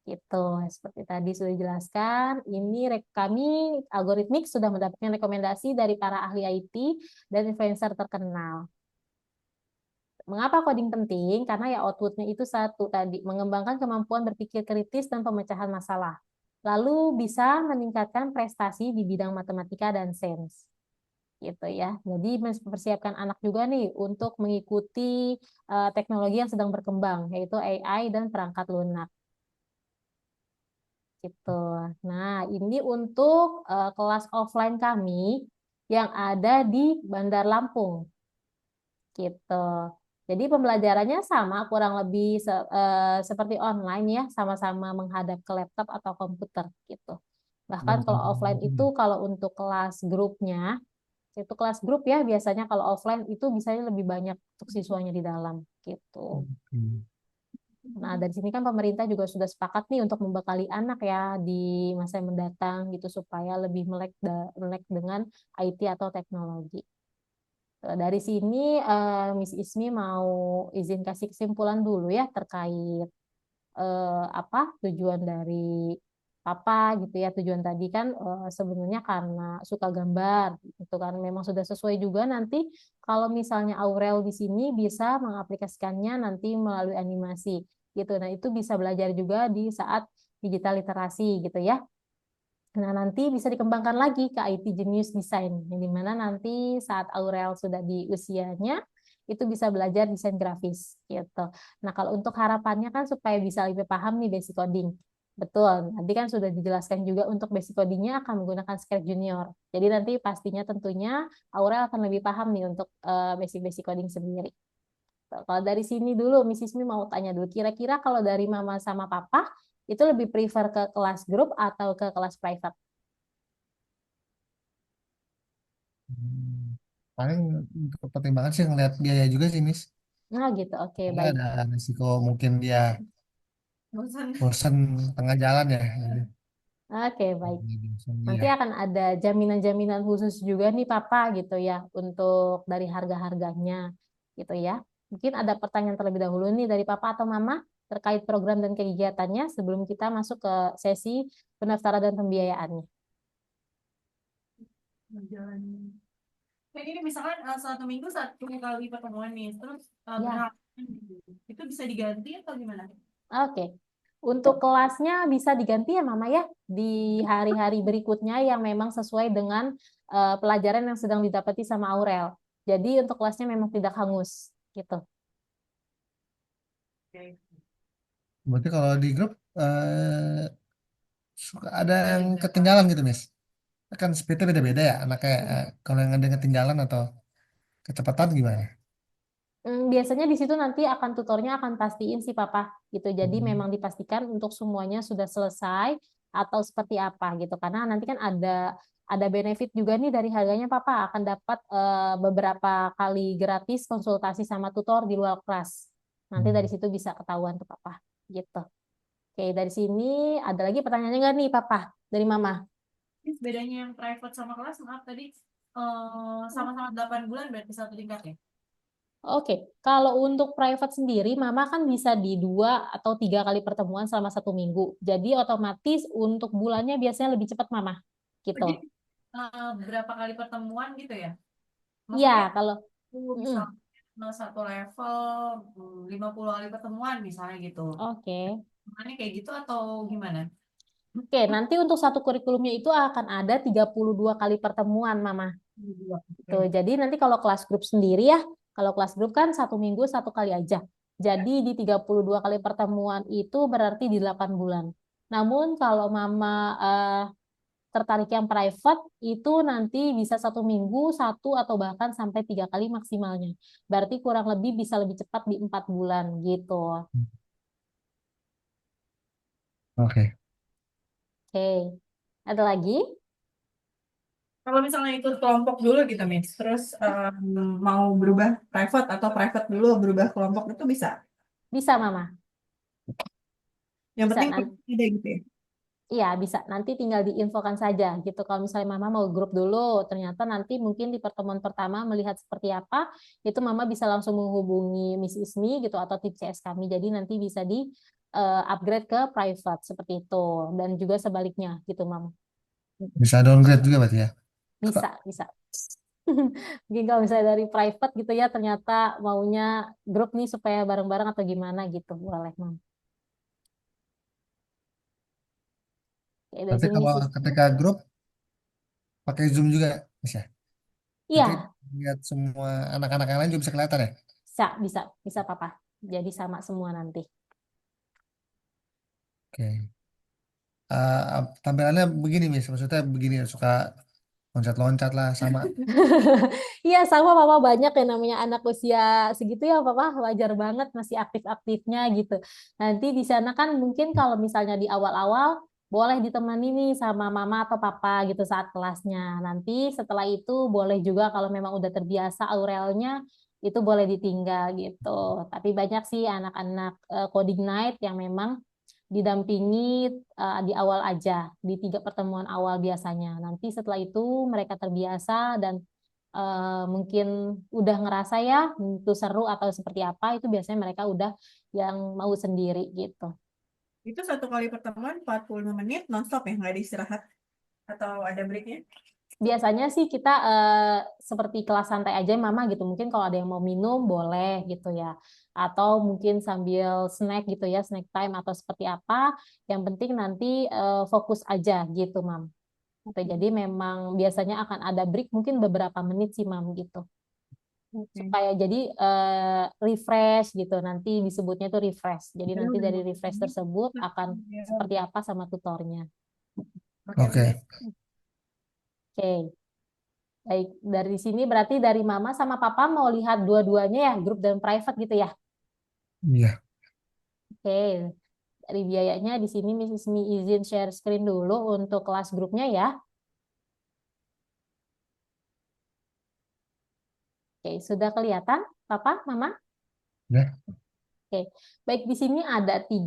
Gitu, seperti tadi sudah dijelaskan, ini kami algoritmik sudah mendapatkan rekomendasi dari para ahli IT dan influencer terkenal. Mengapa coding penting? Karena ya outputnya itu satu tadi, mengembangkan kemampuan berpikir kritis dan pemecahan masalah. Lalu bisa meningkatkan prestasi di bidang matematika dan sains. Gitu ya. Jadi mempersiapkan anak juga nih untuk mengikuti teknologi yang sedang berkembang, yaitu AI dan perangkat lunak. Gitu. Nah, ini untuk kelas offline kami yang ada di Bandar Lampung. Gitu. Jadi pembelajarannya sama, kurang lebih seperti online ya, sama-sama menghadap ke laptop atau komputer gitu. Bahkan kalau offline itu kalau untuk kelas grupnya, itu kelas grup ya biasanya kalau offline itu bisa lebih banyak untuk siswanya di dalam gitu. Nah, dari sini kan pemerintah juga sudah sepakat nih untuk membekali anak ya di masa yang mendatang gitu supaya lebih melek dengan IT atau teknologi. Dari sini Miss Ismi mau izin kasih kesimpulan dulu ya terkait apa tujuan dari Papa gitu ya. Tujuan tadi kan sebenarnya karena suka gambar gitu kan memang sudah sesuai juga nanti kalau misalnya Aurel di sini bisa mengaplikasikannya nanti melalui animasi gitu. Nah, itu bisa belajar juga di saat digital literasi gitu ya. Nah, nanti bisa dikembangkan lagi ke IT Genius Design, yang dimana nanti saat Aurel sudah di usianya, itu bisa belajar desain grafis, gitu. Nah, kalau untuk harapannya kan supaya bisa lebih paham nih basic coding. Betul, nanti kan sudah dijelaskan juga untuk basic codingnya akan menggunakan Scratch Junior. Jadi nanti pastinya tentunya Aurel akan lebih paham nih untuk basic-basic coding sendiri. Kalau dari sini dulu, Miss Ismi mau tanya dulu, kira-kira kalau dari Mama sama Papa, itu lebih prefer ke kelas grup atau ke kelas private? Paling untuk pertimbangan sih ngeliat biaya juga sih, Miss. Nah, gitu. Oke, Karena baik. ada risiko mungkin dia Bosan. bosan tengah jalan ya. Oke, baik. Iya. Nanti akan ada jaminan-jaminan khusus juga nih, Papa, gitu ya, untuk dari harga-harganya, gitu ya. Mungkin ada pertanyaan terlebih dahulu nih dari Papa atau Mama terkait program dan kegiatannya sebelum kita masuk ke sesi pendaftaran dan pembiayaannya. Jalan. Kayak ini misalkan 1 minggu 1 kali pertemuan nih, terus Ya. berapa itu bisa diganti atau gimana? Oke. Untuk kelasnya bisa diganti ya Mama ya di hari-hari berikutnya yang memang sesuai dengan pelajaran yang sedang didapati sama Aurel. Jadi untuk kelasnya memang tidak hangus gitu. Oke. Berarti kalau di grup suka ada yang ketinggalan gitu, Miss. Kan speednya beda-beda ya. Anaknya kalau yang ada yang ketinggalan atau kecepatan gimana? Biasanya di situ nanti akan tutornya akan pastiin sih Papa gitu. Jadi Hmm. memang dipastikan untuk semuanya sudah selesai atau seperti apa gitu. Karena nanti kan ada benefit juga nih dari harganya Papa akan dapat beberapa kali gratis konsultasi sama tutor di luar kelas. Nanti dari Hmm. situ bisa ketahuan tuh Papa gitu. Oke, dari sini ada lagi pertanyaannya nggak nih Papa dari Mama? Ini bedanya yang private sama kelas, maaf tadi sama-sama 8 bulan berarti satu tingkat ya? Oke, kalau untuk private sendiri, Mama kan bisa di 2 atau 3 kali pertemuan selama 1 minggu. Jadi otomatis untuk bulannya biasanya lebih cepat, Mama. Oh, jadi Gitu. berapa kali pertemuan gitu ya? Iya, Maksudnya kalau mm, misalnya satu level 50 kali pertemuan misalnya gitu. oke. Makanya kayak gitu atau gimana? Oke, nanti untuk satu kurikulumnya itu akan ada 32 kali pertemuan, Mama. Tuh, Oke. jadi nanti kalau kelas grup sendiri ya, kalau kelas grup kan 1 minggu 1 kali aja. Jadi di 32 kali pertemuan itu berarti di 8 bulan. Namun kalau Mama tertarik yang private itu nanti bisa 1 minggu 1 atau bahkan sampai 3 kali maksimalnya. Berarti kurang lebih bisa lebih cepat di 4 bulan gitu. Oke. Oke, ada lagi? Kalau misalnya ikut kelompok dulu gitu, Miss, terus mau berubah private atau private dulu berubah kelompok itu bisa. Bisa, Mama. Yang Bisa penting nanti. ada gitu ya. Iya, bisa. Nanti tinggal diinfokan saja gitu. Kalau misalnya Mama mau grup dulu, ternyata nanti mungkin di pertemuan pertama melihat seperti apa, itu Mama bisa langsung menghubungi Miss Ismi gitu atau tim CS kami. Jadi nanti bisa di upgrade ke private seperti itu. Dan juga sebaliknya gitu, Mama. Bisa downgrade juga berarti ya. Bisa, bisa. Mungkin kalau misalnya dari private gitu ya, ternyata maunya grup nih supaya bareng-bareng atau gimana gitu, boleh, Mama. Oke, dari Nanti sini kalau Miss ketika grup pakai Zoom juga, Mas ya. Nanti Iya, lihat semua anak-anak yang lain juga bisa kelihatan ya. bisa, bisa, bisa Papa. Jadi sama semua nanti. Oke. Tampilannya begini, Miss. Maksudnya begini, suka loncat-loncat lah sama. Iya sama Papa banyak yang namanya anak usia segitu ya Papa wajar banget masih aktif-aktifnya gitu. Nanti di sana kan mungkin kalau misalnya di awal-awal boleh ditemani nih sama Mama atau Papa gitu saat kelasnya. Nanti setelah itu boleh juga kalau memang udah terbiasa aurelnya itu boleh ditinggal gitu. Tapi banyak sih anak-anak coding night yang memang didampingi di awal aja, di 3 pertemuan awal biasanya. Nanti setelah itu mereka terbiasa dan mungkin udah ngerasa ya itu seru atau seperti apa, itu biasanya mereka udah yang mau sendiri gitu. Itu satu kali pertemuan 45 menit nonstop ya, nggak ada istirahat atau ada breaknya? Biasanya sih kita seperti kelas santai aja Mama gitu. Mungkin kalau ada yang mau minum boleh gitu ya. Atau mungkin sambil snack gitu ya, snack time atau seperti apa. Yang penting nanti fokus aja gitu, Mam. Gitu. Jadi memang biasanya akan ada break mungkin beberapa menit sih, Mam gitu. Oke. Supaya jadi refresh gitu. Nanti disebutnya itu refresh. Jadi Jadi nanti udah dari mau refresh ini. tersebut akan Ya, seperti apa sama tutornya. oke, oke. Oke. Oke. Baik, dari sini berarti dari Mama sama Papa mau lihat dua-duanya ya, grup dan private gitu ya. Iya. Oke, dari biayanya di sini Mrs. Mi izin share screen dulu untuk kelas grupnya ya. Oke, sudah kelihatan Papa, Mama? Ya. Oke, baik di sini ada itu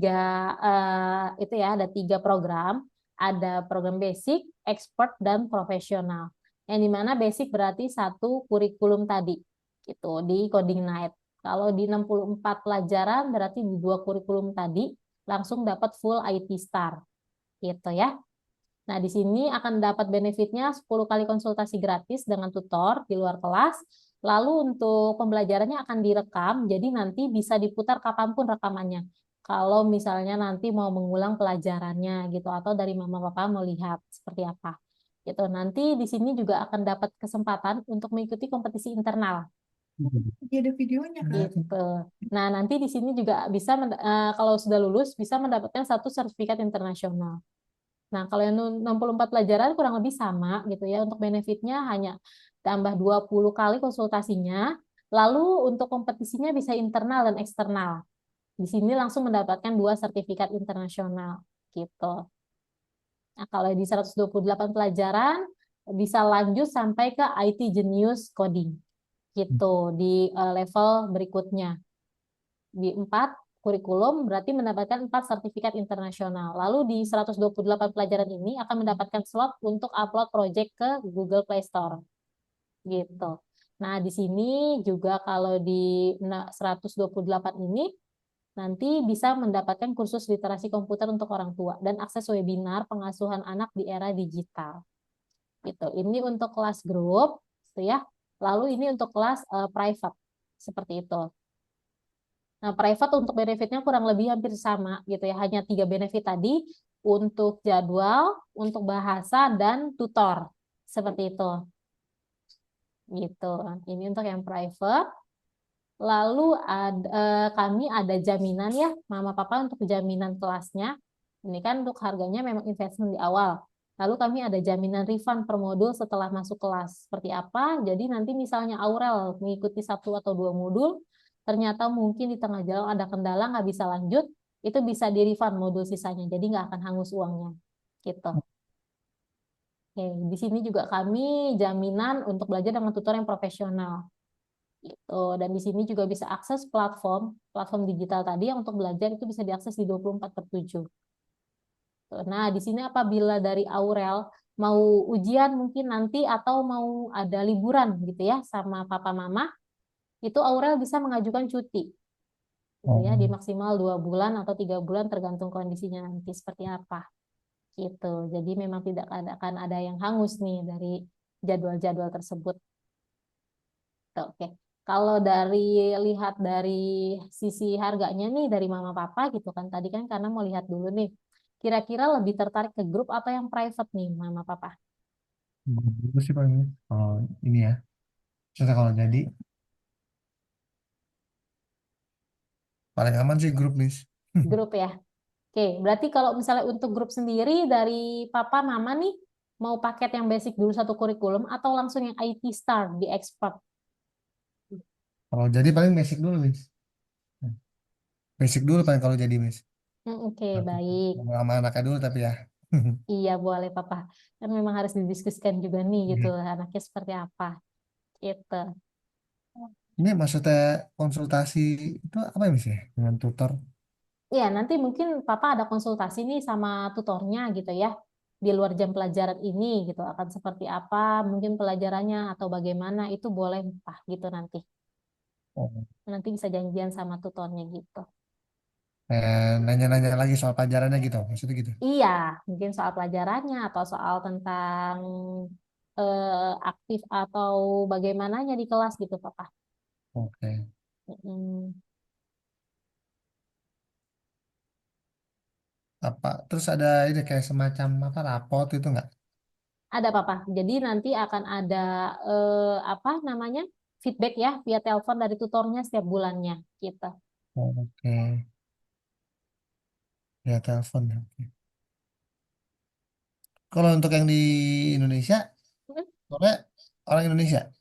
ya, ada 3 program. Ada program basic, expert, dan profesional. Yang dimana basic berarti satu kurikulum tadi, gitu di Coding Night. Kalau di 64 pelajaran berarti di 2 kurikulum tadi langsung dapat full IT Star, gitu ya. Nah, di sini akan dapat benefitnya 10 kali konsultasi gratis dengan tutor di luar kelas. Lalu untuk pembelajarannya akan direkam, jadi nanti bisa diputar kapanpun rekamannya. Kalau misalnya nanti mau mengulang pelajarannya gitu, atau dari mama papa melihat seperti apa. Gitu. Nanti di sini juga akan dapat kesempatan untuk mengikuti kompetisi internal. Jadi ada videonya kan? Gitu. Nah, nanti di sini juga bisa, kalau sudah lulus, bisa mendapatkan satu sertifikat internasional. Nah, kalau yang 64 pelajaran kurang lebih sama gitu ya. Untuk benefitnya hanya tambah 20 kali konsultasinya. Lalu untuk kompetisinya bisa internal dan eksternal. Di sini langsung mendapatkan 2 sertifikat internasional gitu. Nah, kalau di 128 pelajaran bisa lanjut sampai ke IT Genius Coding gitu di level berikutnya. Di 4 kurikulum berarti mendapatkan 4 sertifikat internasional. Lalu di 128 pelajaran ini akan mendapatkan slot untuk upload project ke Google Play Store. Gitu. Nah, di sini juga kalau di 128 ini nanti bisa mendapatkan kursus literasi komputer untuk orang tua dan akses webinar pengasuhan anak di era digital. Gitu. Ini untuk kelas grup, gitu ya. Lalu ini untuk kelas private, seperti itu. Nah, private untuk benefitnya kurang lebih hampir sama, gitu ya. Hanya 3 benefit tadi untuk jadwal, untuk bahasa, dan tutor, seperti itu. Gitu. Ini untuk yang private. Lalu kami ada jaminan ya, Mama Papa untuk jaminan kelasnya. Ini kan untuk harganya memang investment di awal. Lalu kami ada jaminan refund per modul setelah masuk kelas. Seperti apa? Jadi nanti misalnya Aurel mengikuti 1 atau 2 modul, ternyata mungkin di tengah jalan ada kendala nggak bisa lanjut, itu bisa di refund modul sisanya. Jadi nggak akan hangus uangnya. Gitu. Oke, di sini juga kami jaminan untuk belajar dengan tutor yang profesional. Gitu. Dan di sini juga bisa akses platform digital tadi yang untuk belajar itu bisa diakses di 24/7. Nah, di sini apabila dari Aurel mau ujian mungkin nanti atau mau ada liburan gitu ya sama papa mama, itu Aurel bisa mengajukan cuti gitu ya di Oh, maksimal 2 bulan atau 3 bulan tergantung kondisinya nanti seperti apa gitu. Jadi memang tidak akan ada yang hangus nih dari jadwal-jadwal tersebut. Oke. Kalau lihat dari sisi harganya nih dari Mama Papa gitu kan tadi kan karena mau lihat dulu nih. Kira-kira lebih tertarik ke grup atau yang private nih Mama Papa? itu sih paling kalau ini ya. Maksudnya kalau jadi paling aman sih grup, Miss. Grup ya. Oke, berarti kalau misalnya untuk grup sendiri dari Papa Mama nih mau paket yang basic dulu 1 kurikulum atau langsung yang IT Star di expert? Kalau jadi paling basic dulu, Miss. Basic dulu paling kalau jadi, Miss. Oke, baik. Sama anaknya dulu tapi ya. Iya, boleh Papa. Kan memang harus didiskusikan juga nih gitu anaknya seperti apa. Gitu. Ini maksudnya konsultasi itu apa ya, Miss ya? Dengan tutor. Iya, nanti mungkin Papa ada konsultasi nih sama tutornya gitu ya. Di luar jam pelajaran ini gitu akan seperti apa, mungkin pelajarannya atau bagaimana itu boleh Pak gitu nanti. Oh. Nanti bisa janjian sama tutornya gitu. Nanya-nanya lagi soal pelajarannya gitu. Maksudnya gitu. Iya, mungkin soal pelajarannya atau soal tentang aktif atau bagaimananya di kelas gitu Papa. Oke. Mm. Apa? Terus ada ini kayak semacam apa rapot itu enggak? Ada Papa. Jadi nanti akan ada apa namanya? Feedback ya via telepon dari tutornya setiap bulannya gitu. Oke. Ya telepon. Oke. Kalau untuk yang di Indonesia, Mm. soalnya orang Indonesia.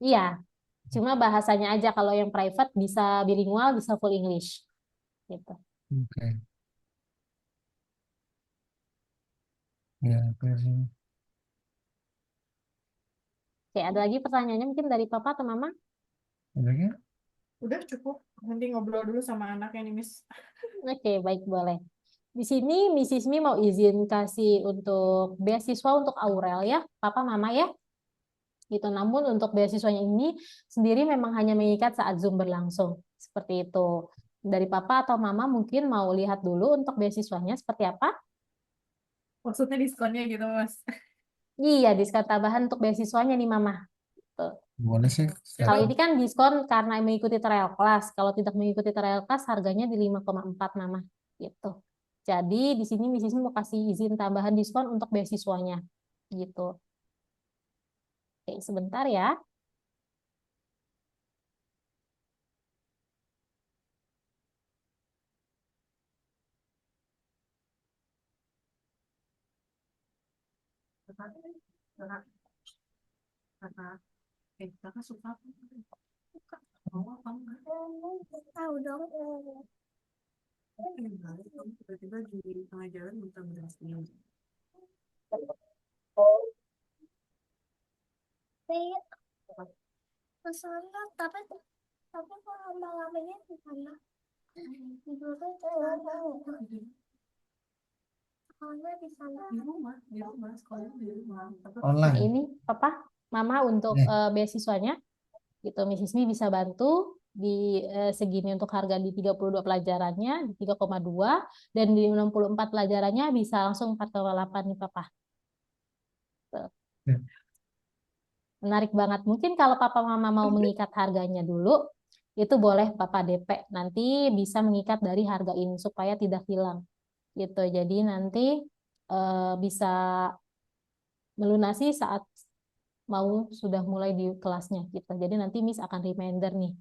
Iya, cuma bahasanya aja kalau yang private bisa bilingual, bisa full English gitu. Oke. Ya, clear sih. Oke, ada lagi pertanyaannya mungkin dari Papa atau Mama? Ada lagi nggak? Udah cukup. Nanti ngobrol dulu sama anaknya nih, Miss. Oke, baik boleh. Di sini Mrs. Mi mau izin kasih untuk beasiswa untuk Aurel ya, Papa Mama ya. Gitu. Namun untuk beasiswanya ini sendiri memang hanya mengikat saat Zoom berlangsung. Seperti itu. Dari Papa atau Mama mungkin mau lihat dulu untuk beasiswanya seperti apa? Maksudnya diskonnya gitu, Mas. Iya, diskon tambahan untuk beasiswanya nih Mama. Tuh. Boleh sih. Kalau Itu ini kan diskon karena mengikuti trial class. Kalau tidak mengikuti trial class harganya di 5,4 Mama. Gitu. Jadi di sini Mrs. mau kasih izin tambahan diskon untuk beasiswanya. Gitu. Oke, sebentar ya. kakak suka apa? Suka. Mau apa enggak? Tahu dong. Enggak, kamu tiba-tiba di tengah jalan minta beras nih. Tapi kesana, tapi kalau malamnya di sana. Tidurnya di sana. Sekolahnya di sana. Di rumah, sekolahnya di rumah. Tapi Nah Online. ini Papa. Mama untuk Ya. beasiswanya gitu. Miss Ismi bisa bantu di segini untuk harga di 32 pelajarannya di 3,2 dan di 64 pelajarannya bisa langsung 4,8 nih Papa. Tuh. Ya. Menarik banget. Mungkin kalau Papa Mama mau mengikat harganya dulu, itu boleh Papa DP. Nanti bisa mengikat dari harga ini supaya tidak hilang gitu. Jadi nanti bisa melunasi saat mau sudah mulai di kelasnya gitu. Jadi nanti Miss akan reminder nih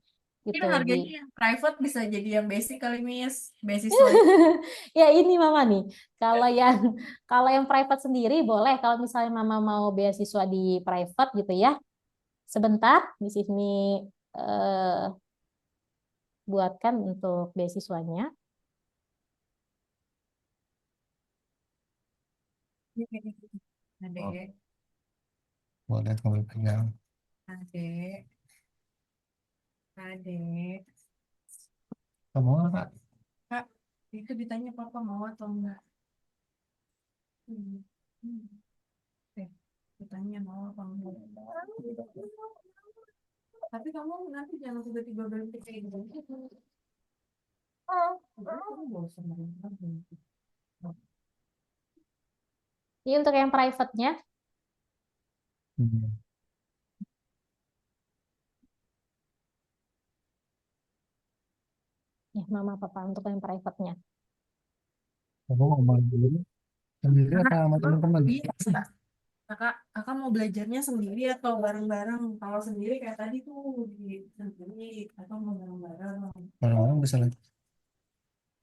Mungkin gitu di harganya yang private bisa jadi yang basic kali Miss, beasiswanya. ya ini Mama nih. Kalau yang kalau yang private sendiri boleh kalau misalnya Mama mau beasiswa di private gitu ya. Sebentar, di sini eh, buatkan untuk beasiswanya. Oh, Adek, gua lihat mobil kenyang. adek, adek. Kamu nggak, Kak? Kak, itu ditanya papa mau atau enggak? Hmm. Hmm. Ditanya mau apa enggak? Tapi kamu nanti jangan tiba-tiba berhenti kayak gitu. Kamu bosan banget. Ini untuk yang private-nya, Hmm. ya Mama Papa untuk yang private-nya. Kamu ngomong dulu sendiri Kakak, apa sama teman-teman? biasa. Kakak mau belajarnya sendiri atau bareng-bareng? Kalau sendiri kayak tadi tuh di sendiri atau mau bareng-bareng? Orang-orang bisa lihat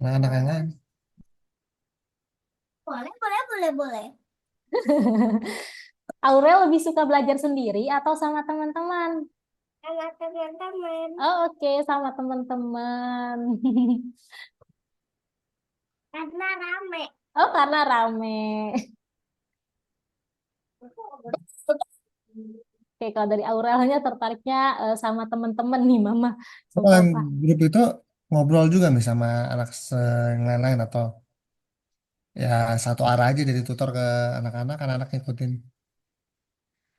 anak-anak yang lain. Boleh, boleh, boleh, boleh. Aurel lebih suka belajar sendiri atau sama teman-teman? Sama teman-teman. Oh, oke, sama teman-teman. Karena rame. Oh, karena rame. Oke, kalau dari Aurelnya tertariknya sama teman-teman nih, Mama, sama Kalau yang Papa. grup itu ngobrol juga nih sama anak yang lain-lain atau ya satu arah aja dari tutor ke anak-anak, anak-anak ngikutin.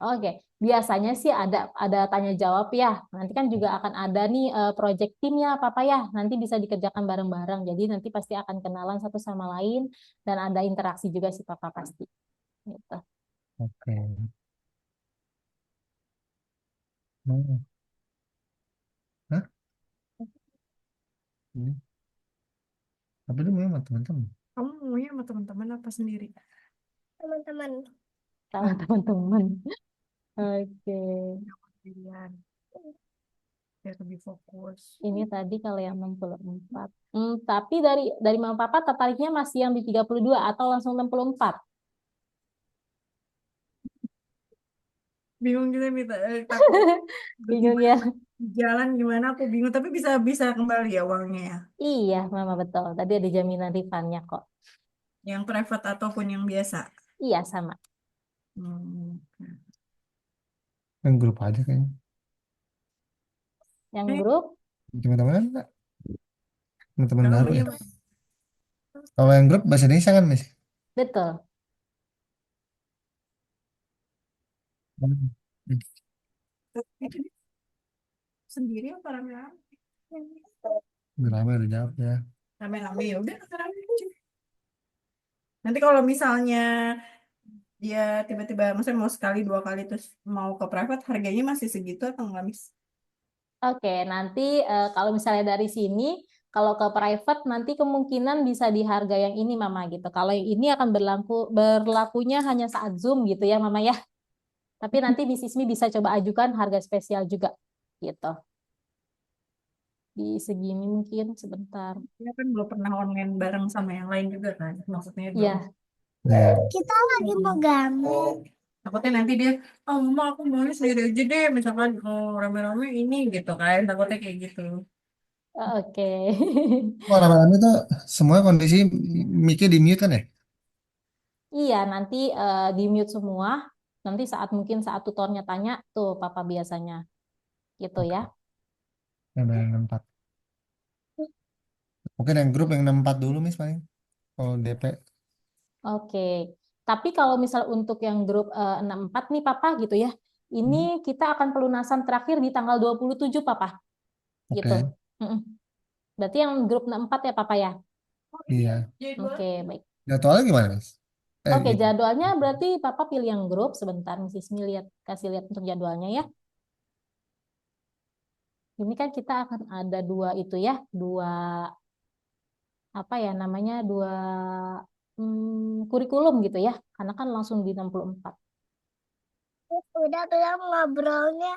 Oke, biasanya sih ada tanya jawab ya. Nanti kan juga akan ada nih project timnya Papa ya. Nanti bisa dikerjakan bareng-bareng. Jadi nanti pasti akan kenalan satu sama lain dan ada interaksi juga sih Papa pasti. Gitu. Oke. Hmm. Hah? Ini. Tapi itu memang teman-teman. Kamu maunya sama teman-teman apa sendiri? Teman-teman. Sama teman-teman. Oke. Pilihan biar lebih fokus. Ini tadi kalau yang 64. Tapi dari Mama Papa tertariknya masih yang di 32 atau langsung 64? Bingung juga nih, takut Bingung tiba-tiba ya? di jalan gimana aku bingung. Tapi bisa bisa kembali ya uangnya ya. Iya, Mama betul. Tadi ada jaminan refundnya kok. Yang private ataupun yang biasa. Iya, sama. Hmm. Yang grup aja kayaknya. Yang Eh, grup, Teman-teman enggak? Teman-teman kalau baru ya. iya, Kalau yang grup bahasa Indonesia kan, Miss? betul. Hmm. itu sendiri apa rame-rame? Rame udah jawab ya. Rame-rame ya udah rame aja. Nanti kalau misalnya dia tiba-tiba maksudnya mau sekali dua kali terus mau ke private harganya masih segitu atau enggak Miss? Oke, nanti kalau misalnya dari sini, kalau ke private nanti kemungkinan bisa di harga yang ini Mama gitu. Kalau yang ini akan berlakunya hanya saat Zoom gitu ya Mama ya. Tapi nanti Miss Ismi bisa coba ajukan harga spesial juga gitu. Di segini mungkin sebentar. Dia kan belum pernah online bareng sama yang lain juga kan. Maksudnya itu. Iya, Ya. Kita lagi mau gambar. Takutnya nanti dia, oh mama aku maunya sendiri aja deh. Misalkan oh, rame-rame ini gitu kan. Takutnya kayak gitu. oke. Oh, rame-rame itu semua kondisi mic-nya di mute kan ya? Iya, nanti di mute semua. Nanti mungkin saat tutornya tanya, tuh Papa biasanya gitu ya. Oke. Yang 64. Mungkin yang grup yang 64 dulu, Miss, paling. Kalau DP. Oke. Tapi kalau misal untuk yang grup 64 nih Papa gitu ya, ini kita akan pelunasan terakhir di tanggal 27, Papa. Gitu. Oke, Mm-mm. Berarti yang grup 4 ya, Papa ya? iya. Jadwal. Oke, baik. Jadwalnya gimana, Miss? Oke, Gitu. jadwalnya berarti Papa pilih yang grup. Sebentar, Mrs. Mi kasih lihat untuk jadwalnya ya. Ini kan kita akan ada dua itu ya, dua apa ya namanya, dua kurikulum gitu ya, karena kan langsung di 64. Udah belum ngobrolnya?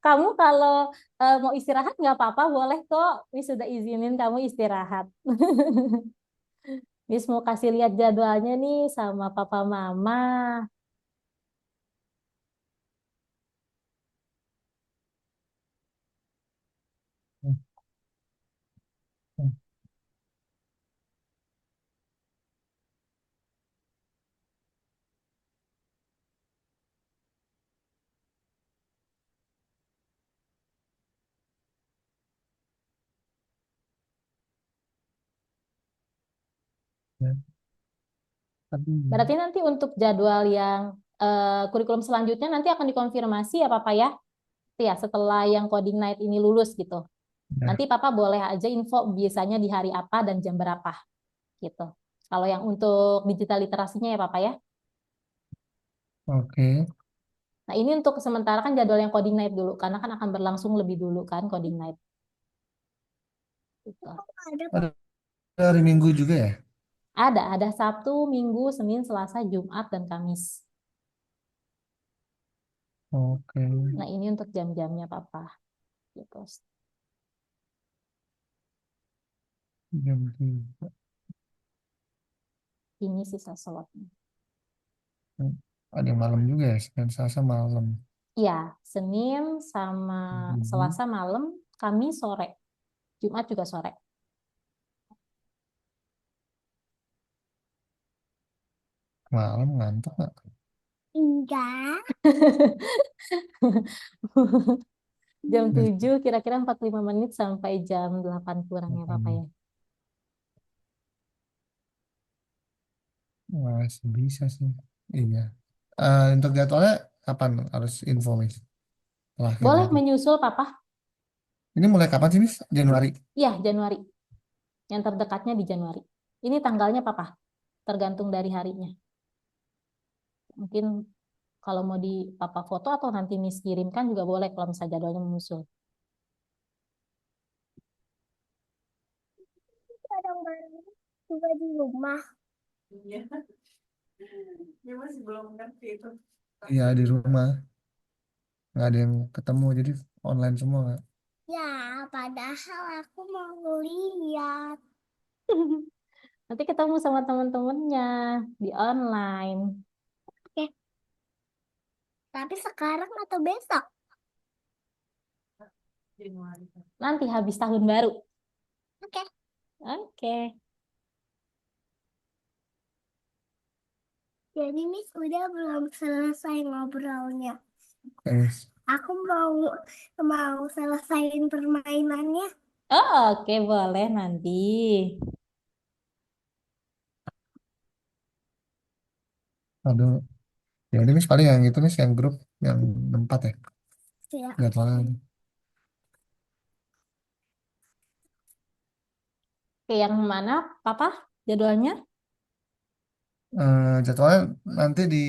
Kamu kalau mau istirahat nggak apa-apa, boleh kok. Miss sudah izinin kamu istirahat. Miss mau kasih lihat jadwalnya nih sama papa mama. Ya. Tapi, Berarti nanti untuk jadwal yang kurikulum selanjutnya nanti akan dikonfirmasi ya Papa ya. Ya, setelah yang coding night ini lulus gitu. ya, Nanti Papa boleh aja info biasanya di hari apa dan jam berapa gitu. Kalau yang untuk digital literasinya ya Papa ya. oke. Nah, ini untuk sementara kan jadwal yang coding night dulu karena kan akan berlangsung lebih dulu kan coding night gitu. Ada Ada hari Minggu juga ya? Ada Sabtu, Minggu, Senin, Selasa, Jumat dan Kamis. Oke. Nah, ini untuk jam-jamnya Papa gitu. Jam 3. Ini sisa slotnya. Ada yang malam juga ya, Senin Selasa malam. Iya, Senin sama Mhm. Selasa malam, Kamis sore, Jumat juga sore. Malam ngantuk nggak? enggak. Jam Udah 7 kira-kira 45 menit sampai jam 8 kurang ya Papa makan. ya. Masih bisa sih. Iya. Untuk jadwalnya kapan harus info, Miss? Terakhir Boleh gitu. menyusul Papa? Ini mulai kapan sih, Miss? Januari? Iya, Januari. Yang terdekatnya di Januari. Ini tanggalnya Papa, tergantung dari harinya. Mungkin kalau mau di Papa foto atau nanti Miss kirimkan juga boleh kalau misalnya jadwalnya menyusul. Ada baru juga di rumah. Iya. Dia masih belum ngerti itu. Iya, di rumah. Nggak ada yang ketemu, jadi online semua nggak? Ya, padahal aku mau lihat. Nanti ketemu sama teman-temannya di online. Oke, tapi sekarang atau besok? Januari. Nanti habis tahun baru. Oke, Oke. jadi Miss udah belum selesai ngobrolnya. Oke, Miss. Aku mau selesaiin permainannya. Oh, oke, boleh nanti. Aduh. Ya udah, Miss, paling yang itu, Miss, yang grup yang 4 ya. Ya, Jadwalnya. Oke, yang mana, Papa? Jadwalnya? Jadwalnya nanti di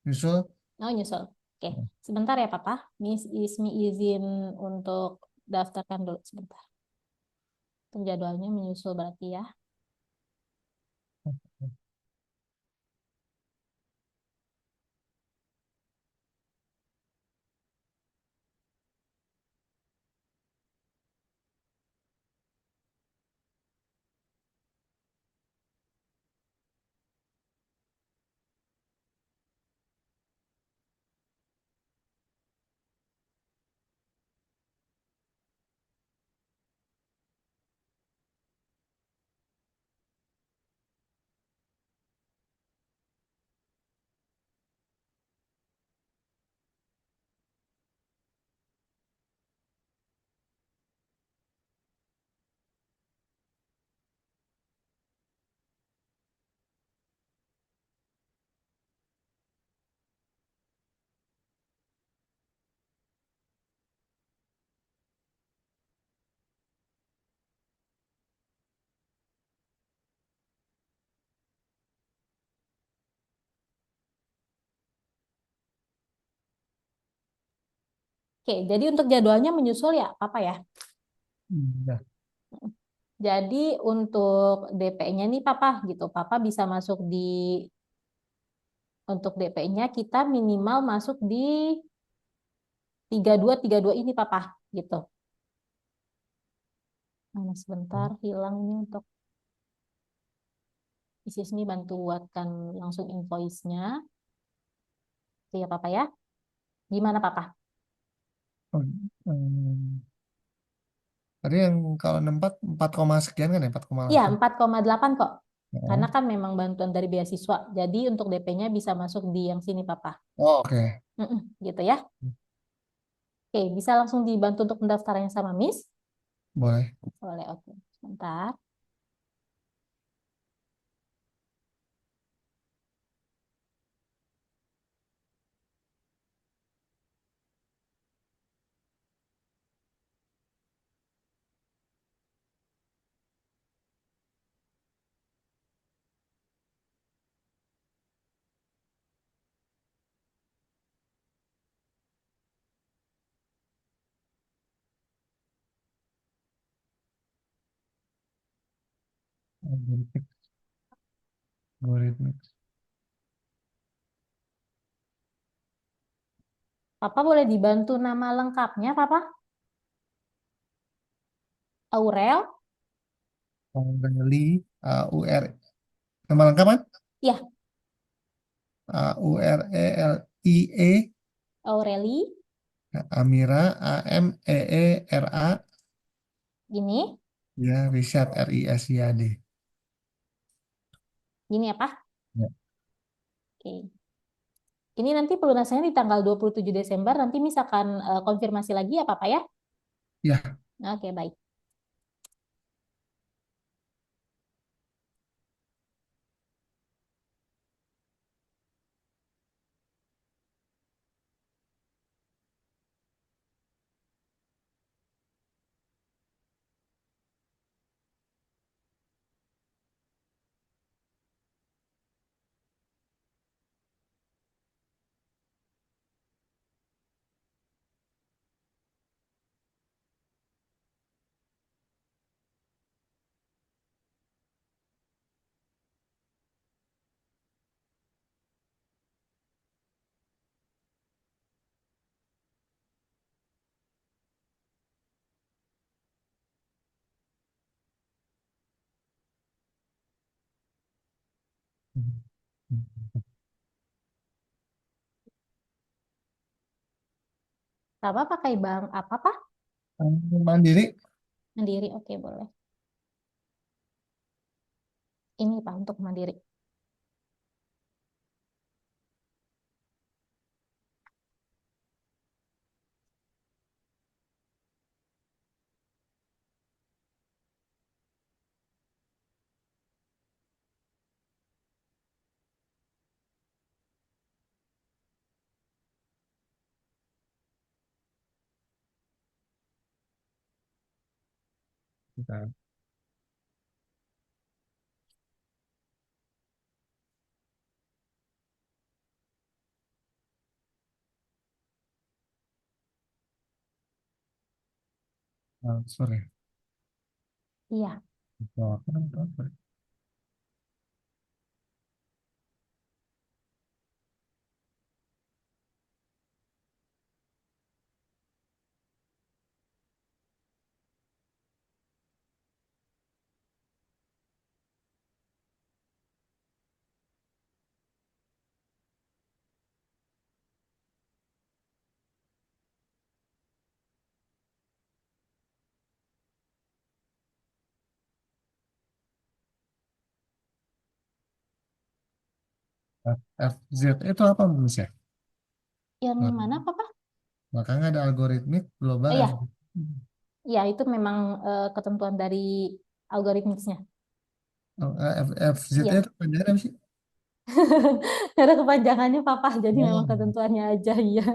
nyusul. Oh, nyusul. Oke, sebentar ya, Papa. Miss Ismi izin untuk daftarkan dulu sebentar. Jadwalnya menyusul berarti ya. Oke, jadi untuk jadwalnya menyusul ya, Papa ya. Ya. Jadi untuk DP-nya nih Papa gitu. Papa bisa masuk di untuk DP-nya kita minimal masuk di 3232 ini Papa gitu. Nah, sebentar hilang ini untuk isi sini bantu buatkan langsung invoice-nya. Oke ya Papa ya. Gimana Papa? Oh, tadi yang kalau 4 koma sekian kan ya, 4, Iya, 4,8 kok. Karena oh, kan memang bantuan dari beasiswa. Jadi untuk DP-nya bisa masuk di yang sini Papa. oke. Gitu ya. Oke, bisa langsung dibantu untuk pendaftarannya sama Miss? Boleh. Boleh, oke. Sebentar. Algoritmik. Algoritmik. Papa boleh dibantu nama lengkapnya, Papa? Aurel? Aureli, AUR. Nama lengkap kan? Ya, AURELIE. Aureli. Amira, AMEERA. Gini, Ya, Risyad, RISYAD. gini ya, Pak. Ya. Oke. Ini nanti pelunasannya di tanggal 27 Desember. Nanti misalkan konfirmasi lagi ya, Papa ya? Ya. Oke, baik. Papa pakai bank apa, Pak? Mandiri. Mandiri, oke boleh. Ini Pak untuk Mandiri. Bentar. Sorry. Iya. FZ itu apa Mas ya? Yang Nah, mana, Papa? makanya ada algoritmik global Iya, ya itu memang ketentuan dari algoritmiknya. FZ Iya. itu panjangnya apa sih? Nggak ada kepanjangannya, Papa. Jadi memang Oh, ketentuannya aja, ya.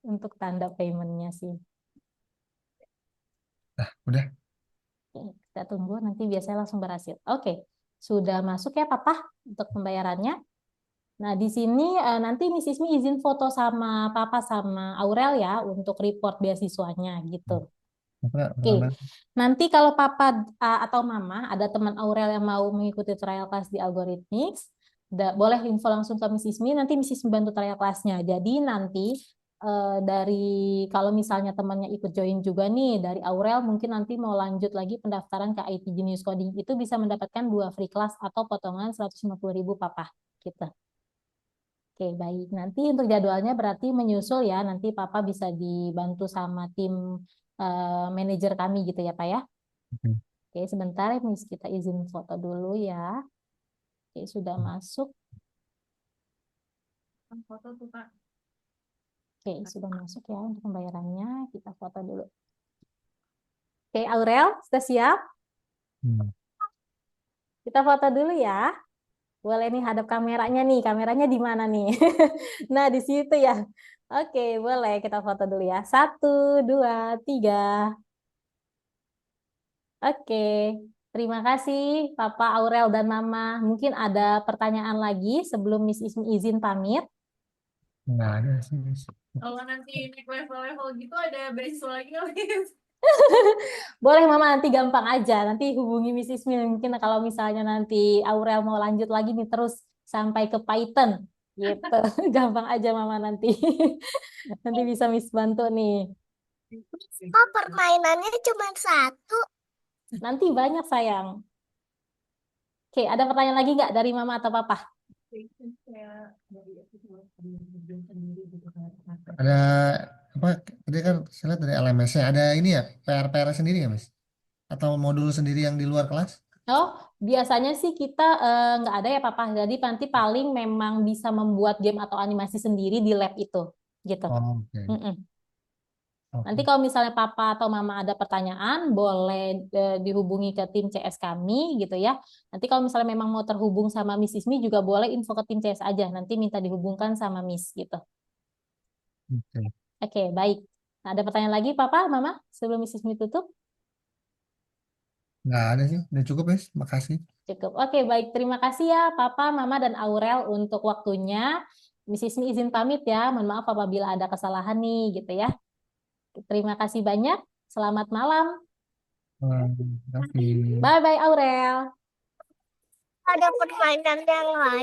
Untuk tanda paymentnya sih. udah. Oke, kita tunggu nanti biasanya langsung berhasil. Oke, sudah masuk ya Papa untuk pembayarannya. Nah, di sini nanti Miss Ismi izin foto sama Papa sama Aurel ya untuk report beasiswanya gitu. Apa Oke, pertama? nanti kalau Papa atau Mama ada teman Aurel yang mau mengikuti trial class di Algorithmics, boleh info langsung ke Miss Ismi, nanti Miss Ismi bantu trial classnya. Jadi nanti dari kalau misalnya temannya ikut join juga nih dari Aurel, mungkin nanti mau lanjut lagi pendaftaran ke IT Genius Coding itu bisa mendapatkan 2 free class atau potongan 150.000 Papa. Gitu. Oke, baik. Nanti untuk jadwalnya berarti menyusul ya. Nanti Papa bisa dibantu sama tim manajer kami gitu ya, Pak ya. Oke. Oke, sebentar ya, Miss. Kita izin foto dulu ya. Oke, sudah masuk. Foto tuh Kak. Oke, sudah masuk ya untuk pembayarannya. Kita foto dulu. Oke, Aurel, sudah siap? Hmm. Kita foto dulu ya. Boleh nih hadap kameranya nih. Kameranya di mana nih? Nah, di situ ya. Oke, boleh kita foto dulu ya. 1, 2, 3. Oke, terima kasih Papa Aurel dan Mama. Mungkin ada pertanyaan lagi sebelum Miss Ismi izin pamit. Nggak ada sih, Miss. Kalau nanti naik level-level gitu ada beasiswa lagi nggak, Miss? Boleh Mama, nanti gampang aja. Nanti hubungi Miss Ismi. Mungkin kalau misalnya nanti Aurel mau lanjut lagi nih terus sampai ke Python gitu. Gampang aja Mama nanti. Nanti bisa Miss bantu nih. Oh, permainannya cuma satu. Nanti banyak sayang. Oke, ada pertanyaan lagi nggak dari Mama atau Papa? Ada apa? Tadi kan saya lihat dari LMS-nya ada ini ya, PR sendiri ya, Miss? Atau modul sendiri yang di luar kelas? Oh, biasanya sih kita nggak ada ya Papa. Jadi nanti paling memang bisa membuat game atau animasi sendiri di lab itu, gitu. Oh, oke. Mm-mm. Nanti Oke. kalau misalnya Papa atau Mama ada pertanyaan, boleh dihubungi ke tim CS kami, gitu ya. Nanti kalau misalnya memang mau terhubung sama Miss Ismi juga boleh info ke tim CS aja. Nanti minta dihubungkan sama Miss, gitu. Oke. Oke, baik. Nah, ada pertanyaan lagi Papa, Mama, sebelum Miss Ismi tutup? Nggak ada sih, udah cukup, Miss. Makasih. Cukup. Oke, baik. Terima kasih ya Papa, Mama, dan Aurel untuk waktunya. Miss Ismi izin pamit ya. Mohon maaf apabila ada kesalahan nih, gitu ya. Terima kasih banyak. Selamat malam. Makasih. Bye-bye Aurel. Ada permainan yang lain.